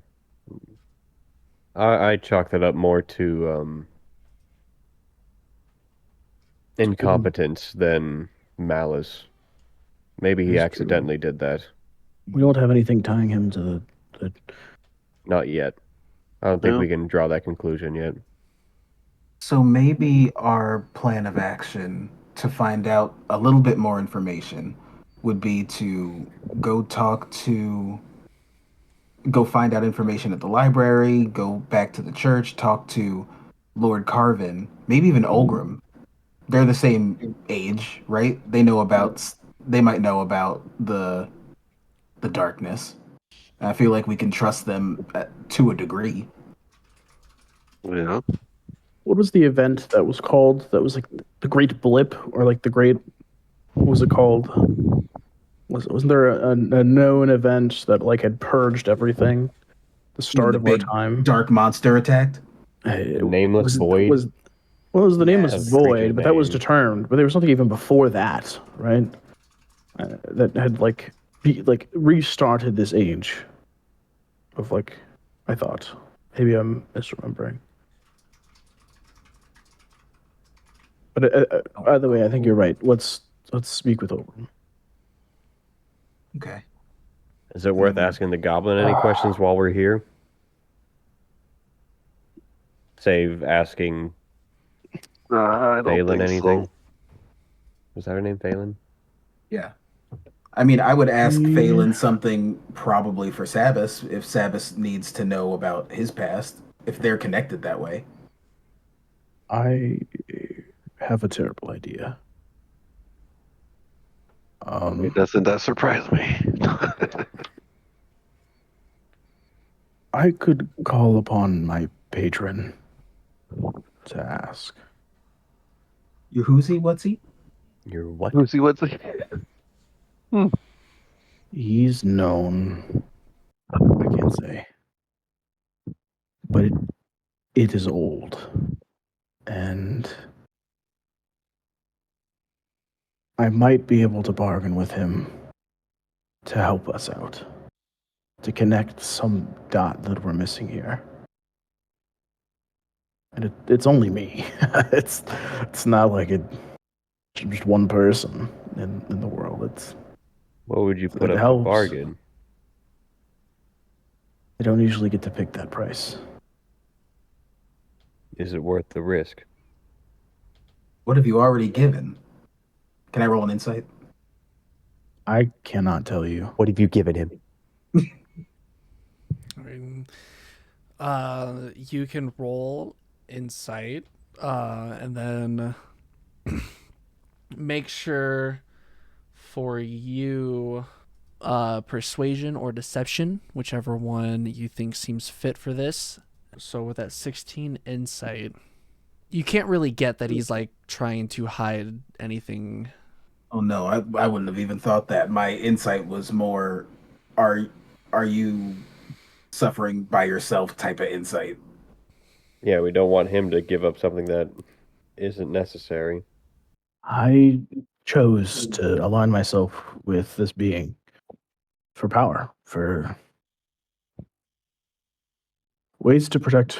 I chalk that up more to incompetence than malice. Maybe he accidentally did that. We don't have anything tying him to the... Not yet. I don't think we can draw that conclusion yet. So maybe our plan of action to find out a little bit more information would be to go find out information at the library, go back to the church, talk to Lord Carvin, maybe even Olgrim. They're the same age, right? They might know about the darkness. I feel like we can trust them to a degree. Yeah. what was the event that was called? That was like the Great Blip, or like the Great. What was it called? Wasn't there a known event that like had purged everything? The start the of our big time. dark monster attacked. Nameless Void? The name was That's a creature's Void, but that was name. determined. But there was something even before that, right? That had restarted this age of like, I thought. Maybe I'm misremembering. But either way, I think you're right. Let's speak with Oberon. Okay. Is it worth asking the goblin any questions while we're here? Save asking I don't Phelan think anything? so. Was that her name, Phelan? Yeah. I mean, I would ask Phelan something probably for Sabas if Sabas needs to know about his past, if they're connected that way. I have a terrible idea. Doesn't that surprise me? I could call upon my patron to ask. Your who's he? What's he? Your what? Who's he? What's he? He's known. I can't say. But it is old. And I might be able to bargain with him to help us out. To connect some dot that we're missing here. And it's only me. it's not like it's just one person in the world. It's What would you put it up helps. for bargain? I don't usually get to pick that price. Is it worth the risk? What have you already given? Can I roll an insight? I cannot tell you. What have you given him? You can roll insight, and then make sure for you persuasion or deception, whichever one you think seems fit for this. So with that 16 insight, you can't really get that he's like trying to hide anything. Oh no, I wouldn't have even thought that. My insight was more, are you suffering by yourself type of insight. Yeah, we don't want him to give up something that isn't necessary. I chose to align myself with this being for power, for ways to protect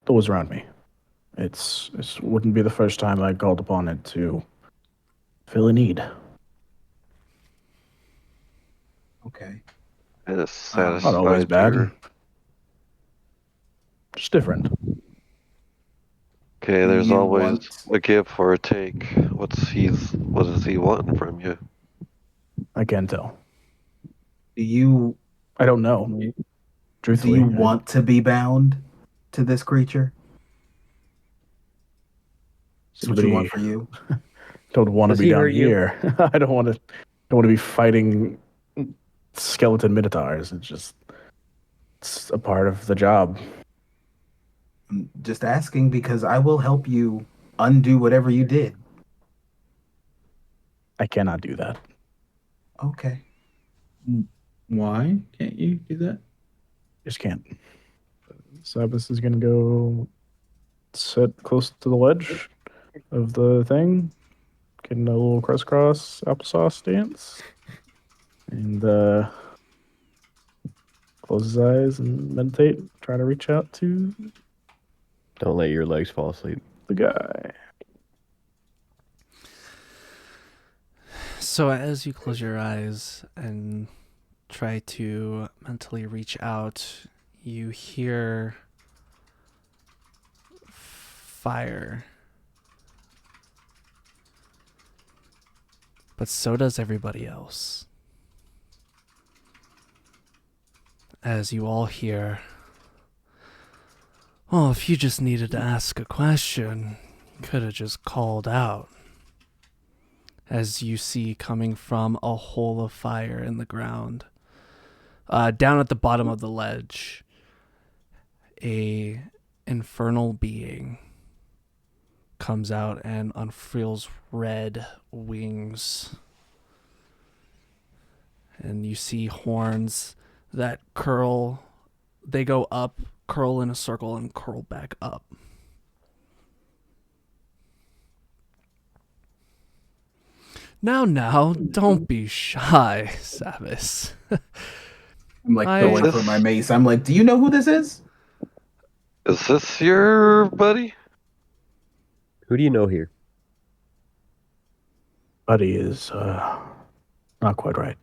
those around me. It wouldn't be the first time I called upon it to fill a need. Okay. And it's satisfied. Not always bad. Your... Just different. Okay, there's You always want- a give or a take. What does he want from you? I can't tell. Do you I don't know. do Truthfully, you want to be bound to this creature? Is what you want for you? Don't want to Does be he down hurt you? here. I don't want to be fighting skeleton minotaurs. It's a part of the job. I'm just asking because I will help you undo whatever you did. I cannot do that. Okay. Why can't you do that? Just can't. Sabas is gonna go sit close to the ledge of the thing, getting a little crisscross applesauce dance, and close his eyes and meditate, try to reach out to Don't let your legs fall asleep. the guy. So as you close your eyes and try to mentally reach out, you hear fire. But so does everybody else. As you all hear, well, if you just needed to ask a question, you could have just called out. As you see coming from a hole of fire in the ground. Down at the bottom of the ledge, a infernal being comes out and unfurls red wings. And you see horns that curl. They go up, curl in a circle, and curl back up. Now, don't be shy, Sabas. I'm like going for my mace. I'm like, do you know who this is? Is this your buddy? Who do you know here? Buddy is not quite right.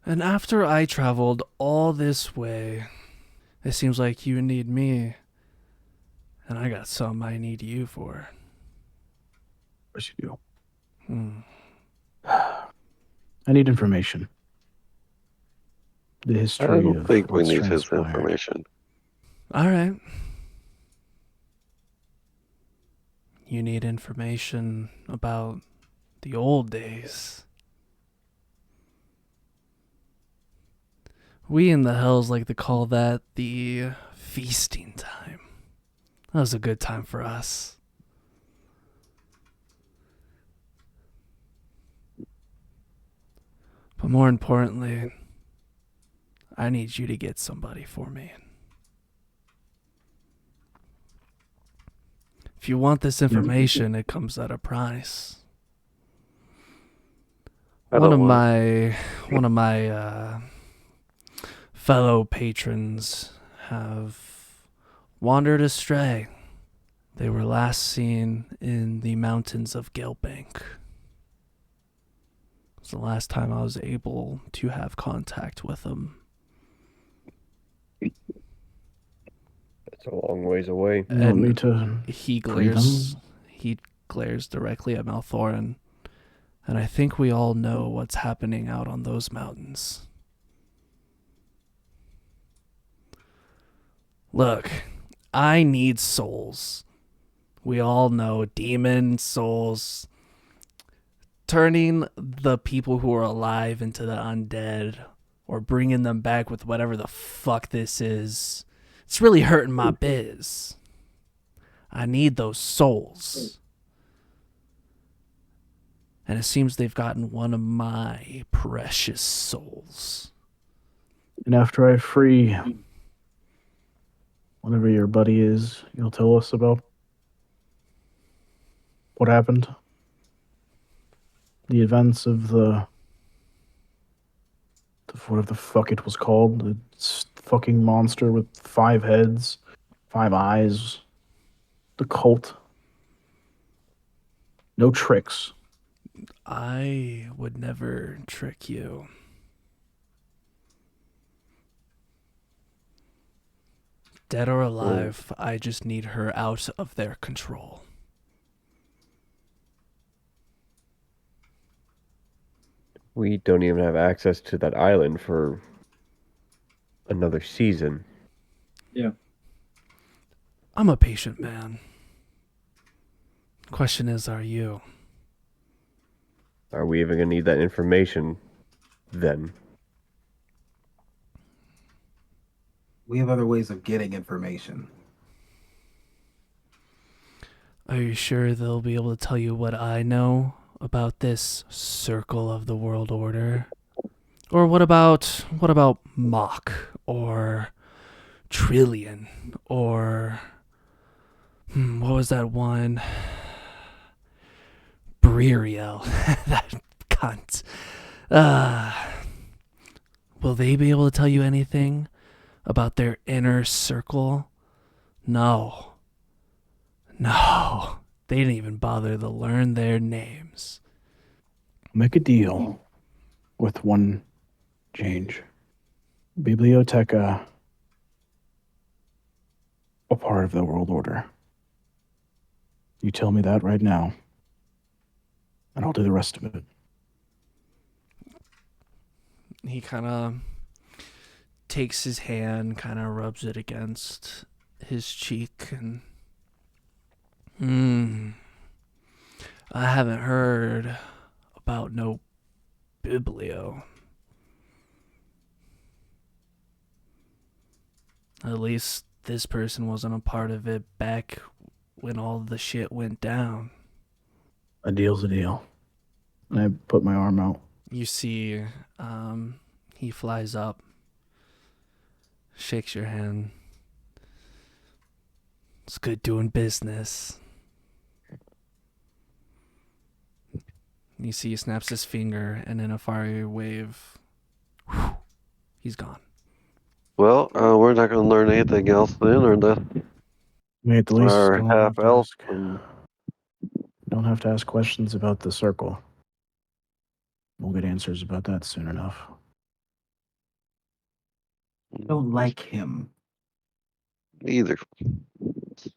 And after I traveled all this way, it seems like you need me. And I got something I need you for. Of course you do. Hmm. I need information. The I history don't of think we what's need his transpired. information. All right. You need information about the old days. We in the Hells like to call that the feasting time. That was a good time for us. But more importantly, I need you to get somebody for me. If you want this information, it comes at a price. One of my fellow patrons have wandered astray. They were last seen in the mountains of Galebank. It was the last time I was able to have contact with them. It's a long ways away. You want me to He free them? glares directly at Maelthorin, and I think we all know what's happening out on those mountains. Look, I need souls. We all know demon souls. Turning the people who are alive into the undead, or bringing them back with whatever the fuck this is, it's really hurting my biz. I need those souls. And it seems they've gotten one of my precious souls. And after I free whatever your buddy is, you'll tell us about what happened? The events of the whatever the fuck it was called. The fucking monster with 5 heads, 5 eyes. The cult. No tricks. I would never trick you. Dead or alive, I just need her out of their control. We don't even have access to that island for another season. Yeah. I'm a patient man. Question is, are you? Are we even going to need that information then? We have other ways of getting information. Are you sure they'll be able to tell you what I know about this circle of the world order? Or what about Mach or Trillion or what was that one? Bririel. That cunt. Will they be able to tell you anything about their inner circle? No. They didn't even bother to learn their names. Make a deal with one change. Biblioteca, a part of the world order. You tell me that right now, and I'll do the rest of it. He kind of takes his hand, kind of rubs it against his cheek, and I haven't heard about no biblio. At least this person wasn't a part of it back when all the shit went down. A deal's a deal. And I put my arm out. You see, he flies up, shakes your hand. It's good doing business. You see he snaps his finger, and in a fiery wave, he's gone. Well, we're not going to learn anything else then, or that We at least our don't have half to elf. ask. Don't have to ask questions about the circle. We'll get answers about that soon enough. I don't like him. Either. If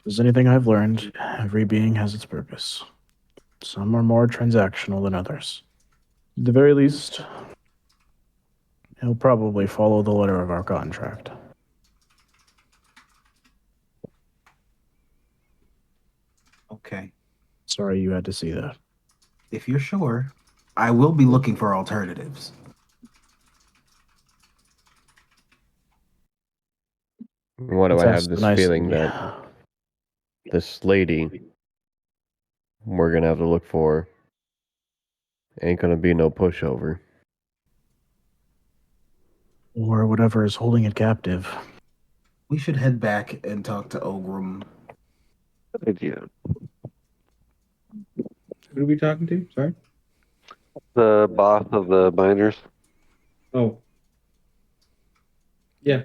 there's anything I've learned, every being has its purpose. Some are more transactional than others. At the very least, he'll probably follow the letter of our contract. Okay. Sorry you had to see that. If you're sure, I will be looking for alternatives. Why do Let's I have ask this the nice feeling lady. that this lady we're gonna have to look for ain't gonna be no pushover? Or whatever is holding it captive. We should head back and talk to Ogrim. Good idea. Who are we talking to? Sorry. The boss of the miners. Oh. Yeah.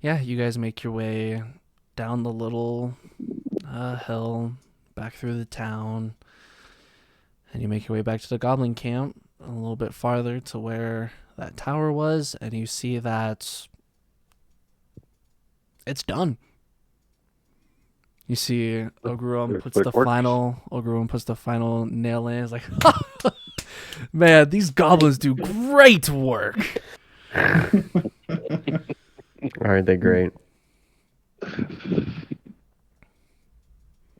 Yeah, you guys make your way down the little hill, back through the town, and you make your way back to the goblin camp a little bit farther to where that tower was, and you see that it's done. You see Ogruum puts the final nail in. It's like, man, these goblins do great work. Aren't they great?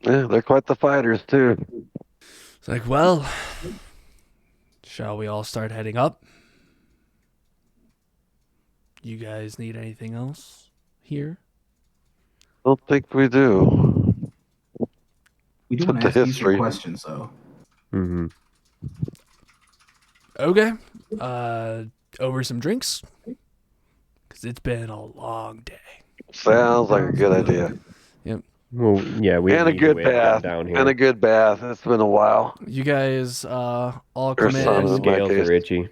Yeah, they're quite the fighters too. It's like, well, shall we all start heading up? You guys need anything else here? Don't think we do. We do Took want to the ask you some history. questions, though. Mm-hmm. Okay. Over some drinks? Because it's been a long day. Sounds like a good idea. Well, yeah, we And a need good way of getting bath. down here. And a good bath. It's been a while. You guys all Or come sun in, in my Scales case. are itchy.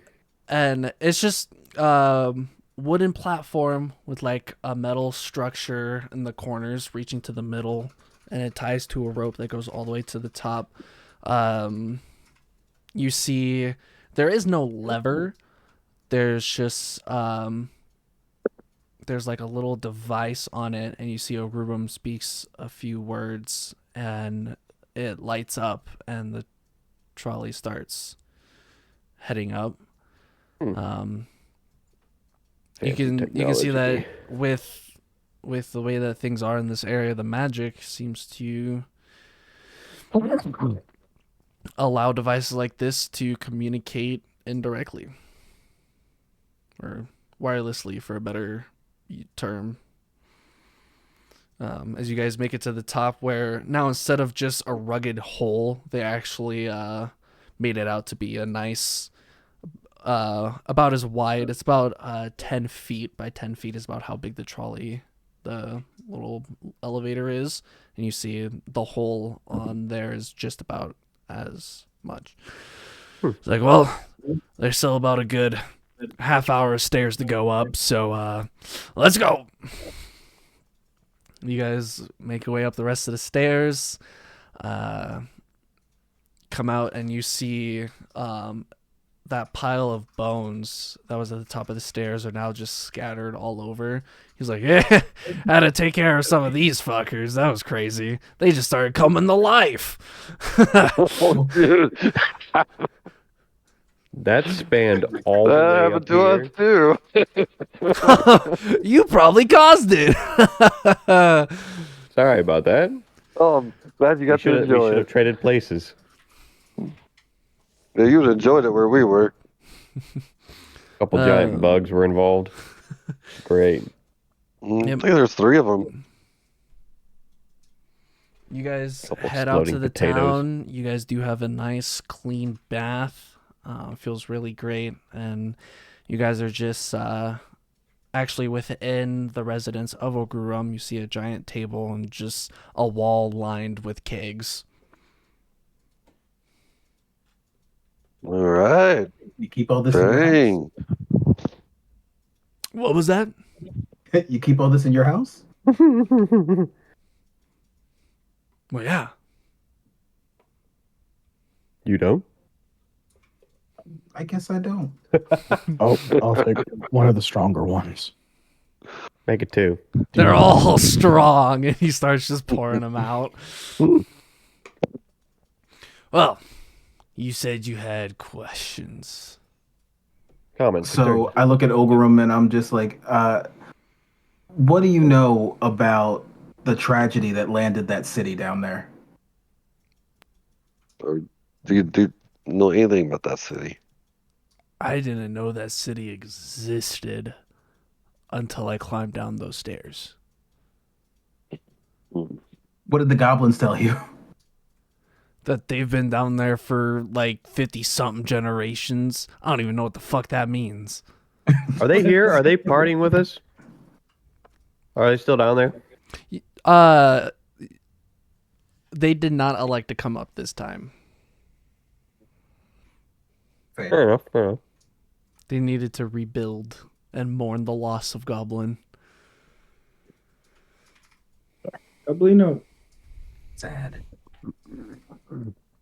and it's just wooden platform with like a metal structure in the corners reaching to the middle, and it ties to a rope that goes all the way to the top. You see there is no lever. There's just there's like a little device on it, and you see Ogruum speaks a few words, and it lights up, and the trolley starts heading up. You can see that with the way that things are in this area, the magic seems to allow devices like this to communicate indirectly or wirelessly, for a better term. As you guys make it to the top, where now instead of just a rugged hole, they actually made it out to be a nice about as wide. It's about 10 feet by 10 feet is about how big the little elevator is, and you see the hole on there is just about as much. It's like, well, there's still about a good half hour of stairs to go up, so let's go. You guys make your way up the rest of the stairs, come out, and you see that pile of bones that was at the top of the stairs are now just scattered all over. He's like, yeah, had to take care of some of these fuckers. That was crazy. They just started coming to life. Oh, dude. That spanned all the That way happened up to here. us too. You probably caused it. Sorry about that. Oh, I'm glad you got to We enjoy should have it. traded places. Yeah, you'd enjoyed it where we were. A couple giant bugs were involved. Great. I think there's 3 of them. You guys Couple head out to exploding the potatoes. town. You guys do have a nice, clean bath. Feels really great. And you guys are just actually within the residence of Ogurum. You see a giant table and just a wall lined with kegs. All right. You keep all this in your house? Dang. What was that? You keep all this in your house? Well, yeah. You don't? I guess I don't. I'll take one of the stronger ones. Make it 2. They're all strong. And he starts just pouring them out. Well, you said you had questions. Comments. So I look at Ogurum and I'm just like, what do you know about the tragedy that landed that city down there? Or do you know anything about that city? I didn't know that city existed until I climbed down those stairs. What did the goblins tell you? That they've been down there for like 50-something generations. I don't even know what the fuck that means. Are they here? Are they partying with us? Are they still down there? They did not elect to come up this time. Fair enough. Fair enough. They needed to rebuild and mourn the loss of Goblin. Probably no. Sad.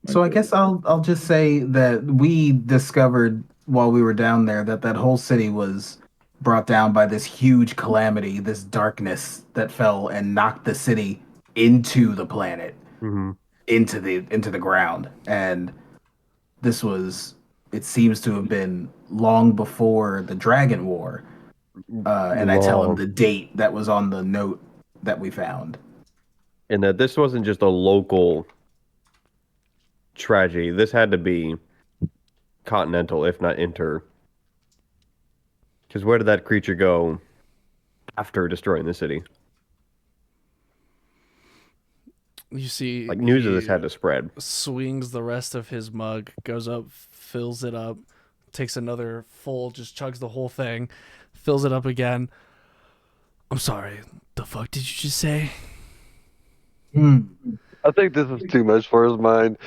So I guess I'll just say that we discovered while we were down there that whole city was brought down by this huge calamity, this darkness that fell and knocked the city into the planet, into the ground. And this was, it seems to have been long before the Dragon War. And I tell him the date that was on the note that we found. And that this wasn't just a local tragedy. This had to be continental, if not inter. Because where did that creature go after destroying the city? You see, Like, news of this had to spread. Swings the rest of his mug, goes up, fills it up, takes another full, just chugs the whole thing, fills it up again. I'm sorry, the fuck did you just say? I think this is too much for his mind.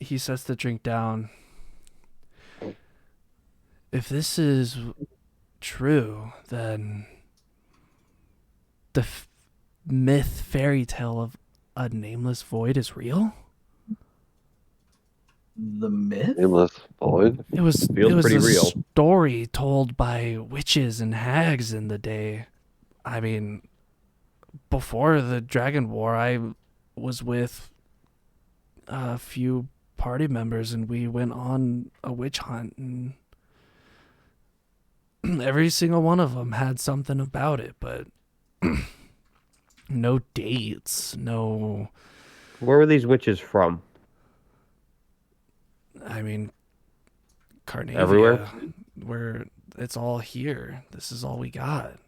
He sets the drink down. If this is true, then the myth fairy tale of a nameless void is real? The myth? Nameless void? It was pretty a real. story told by witches and hags in the day. I mean, before the Dragon War, I was with a few party members and we went on a witch hunt, and every single one of them had something about it, but no dates, no... Where were these witches from? I mean, Carnavia. Everywhere? Where it's all here. This is all we got.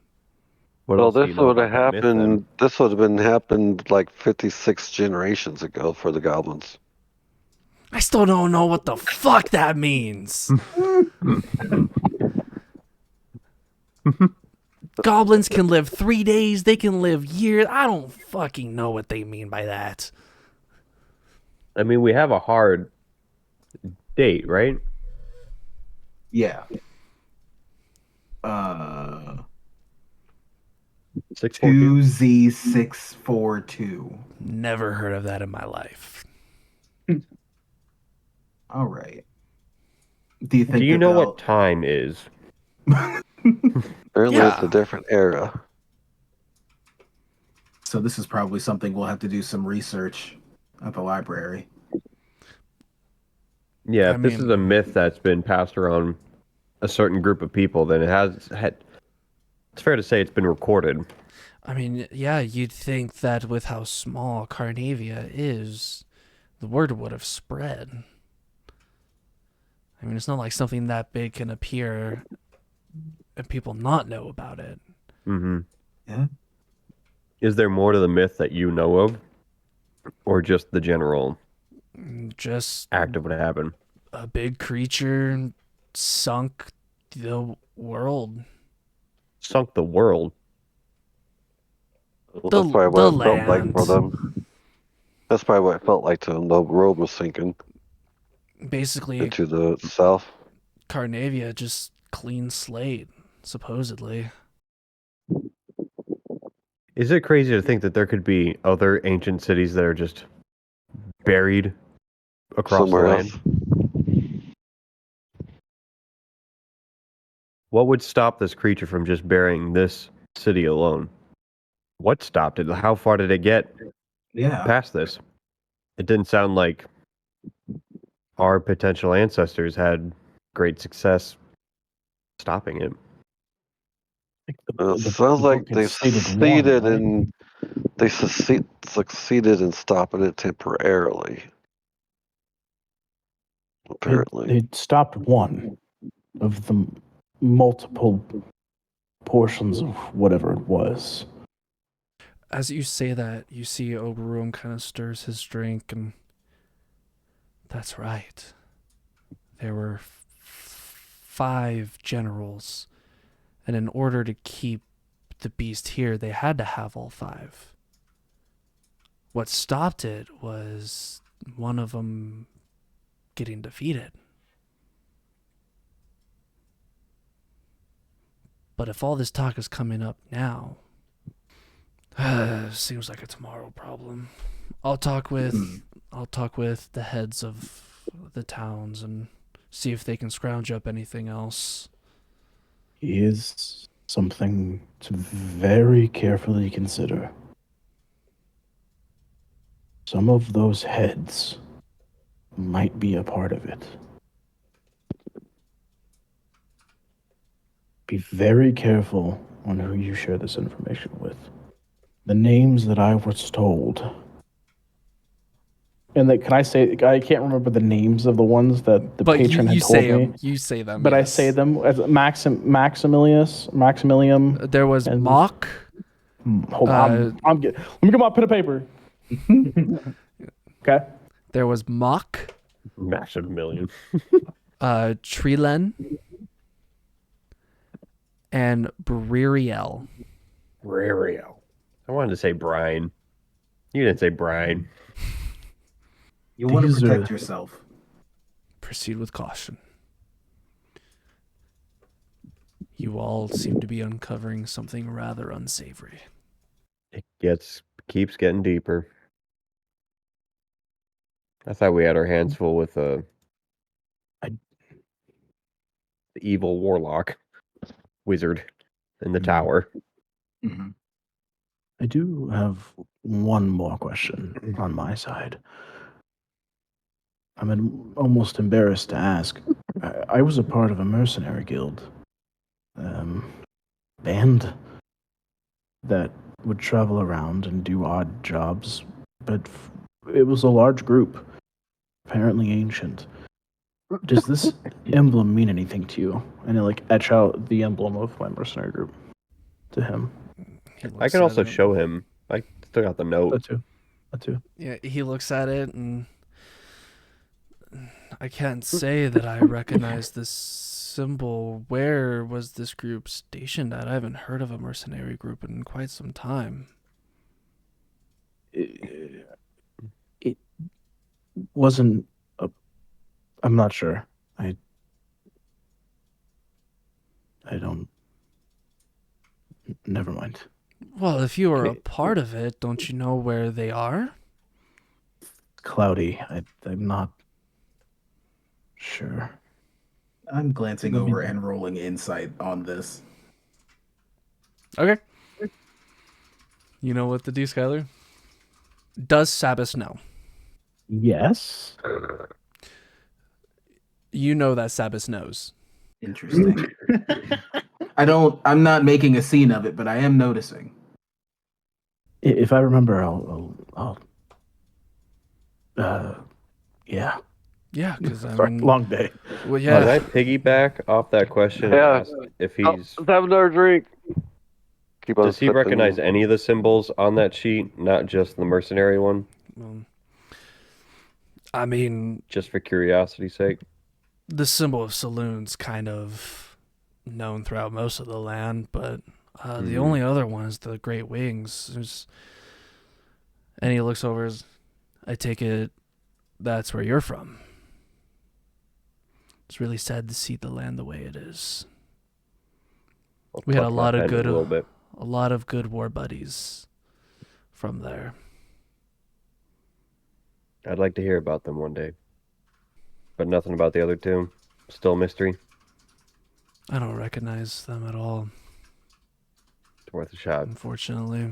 What Well, else do this you know would have about that myth, then? happened. This would have been happened like 56 generations ago for the goblins. I still don't know what the fuck that means. Goblins can live 3 days. They can live years. I don't fucking know what they mean by that. I mean, we have a hard date, right? Yeah. 642. 2Z642. Never heard of that in my life. All right. Do you think? Do you that know they'll- what time is? Apparently, it's a different era. So this is probably something we'll have to do some research at the library. Yeah, I if this mean- is a myth that's been passed around a certain group of people, then it has had. It's fair to say it's been recorded. I mean, yeah, you'd think that with how small Carnavia is, the word would have spread. I mean, it's not like something that big can appear and people not know about it. Mm-hmm. Yeah. Is there more to the myth that you know of, or just the general Just act of what happened? a big creature sunk the world. Sunk the world. That's probably what the it felt like for land. them. That's probably what it felt like to them. The road was sinking Basically, into the south. Carnavia just clean slate, supposedly. Is it crazy to think that there could be other ancient cities that are just buried across Somewhere the land? else. What would stop this creature from just burying this city alone? What stopped it? How far did it get past this? It didn't sound like our potential ancestors had great success stopping it. It sounds like they succeeded in stopping it temporarily. Apparently, They stopped one of the multiple portions of whatever it was. As you say that, you see Oberon kind of stirs his drink, and that's right. There were 5 generals, and in order to keep the beast here, they had to have all 5. What stopped it was one of them getting defeated. But if all this talk is coming up now, seems like a tomorrow problem. I'll talk with the heads of the towns and see if they can scrounge up anything else. Is something to very carefully consider. Some of those heads might be a part of it. Be very careful on who you share this information with. The names that I was told. And that, can I say, I can't remember the names of the ones that the patron had told me. You say them. But yes. I say them as Maximilium. There was Mock. Hold on. Let me get my pen and paper. Okay. There was Mock. Maximilian. Treelen. And Bririel. I wanted to say Brian. You didn't say Brian. You want to protect yourself. Proceed with caution. You all seem to be uncovering something rather unsavory. It keeps getting deeper. I thought we had our hands full with the evil warlock wizard in the tower. Mm-hmm. I do have one more question on my side. I'm almost embarrassed to ask. I was a part of a mercenary guild, band that would travel around and do odd jobs, but it was a large group, apparently ancient. Does this emblem mean anything to you? And I etch out the emblem of my mercenary group to him. I can also show him. I still got the note. That too. Yeah, he looks at it, and I can't say that I recognize this symbol. Where was this group stationed at? I haven't heard of a mercenary group in quite some time. It wasn't I'm not sure. I don't. Never mind. Well, if you are a part of it, don't you know where they are? Cloudy. I'm not sure. I'm glancing over and rolling insight on this. Okay. You know what to do, Skylar? Does Sabas know? Yes. You know that Sabas knows. Interesting. I'm not making a scene of it, but I am noticing. If I remember, I'll yeah. Yeah, because long day. Well, yeah. Can I piggyback off that question? And ask if he's let's have another drink. keep on Does he sipping. recognize any of the symbols on that sheet, not just the mercenary one? I mean, just for curiosity's sake. The symbol of saloon's kind of known throughout most of the land, but the only other one is the Great Wings. And he looks over. I take it that's where you're from. It's really sad to see the land the way it is. We had a lot of good war buddies from there. I'd like to hear about them one day. But nothing about the other two. Still a mystery. I don't recognize them at all. It's worth a shot. Unfortunately.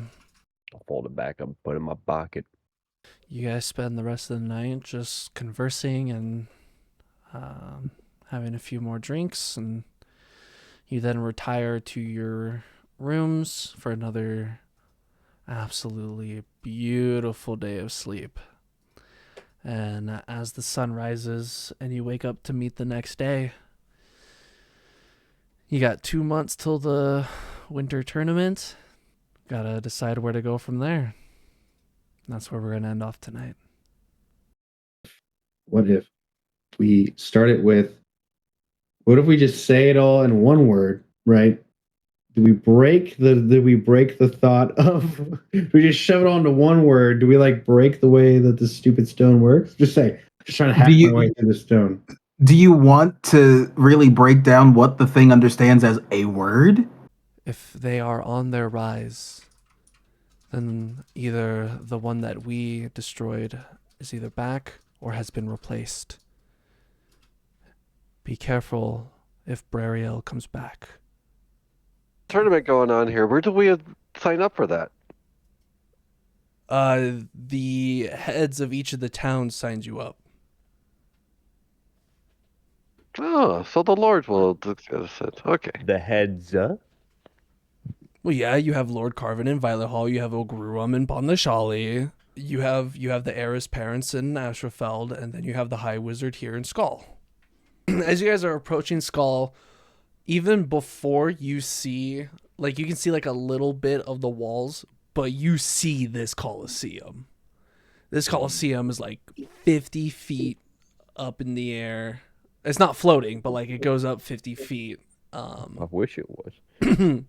I'll fold it back up and put it in my pocket. You guys spend the rest of the night just conversing and having a few more drinks, and you then retire to your rooms for another absolutely beautiful day of sleep. And as the sun rises and you wake up to meet the next day, you got 2 months till the winter tournament. Gotta decide where to go from there. That's where we're going to end off tonight. What if we start it with, what if we just say it all in one word, right? Do we break the thought of, do we just shove it all into one word? Do we like break the way that the stupid stone works? Just trying to hack my way through the stone. Do you want to really break down what the thing understands as a word? If they are on their rise, then either the one that we destroyed is either back or has been replaced. Be careful if Brariel comes back. Tournament going on here. Where do we sign up for that? The heads of each of the towns signs you up. Oh, so the Lord will discuss it. Okay. The heads up? Well, yeah, you have Lord Carvin in Violet Hall, you have Ogruam in Pondashali, you have the heiress parents in Ashrafeld, and then you have the High Wizard here in Skull. As you guys are approaching Skull, even before you see, like, you can see like a little bit of the walls, but you see this Colosseum. This Colosseum is like 50 feet up in the air. It's not floating, but like it goes up 50 feet. I wish it was.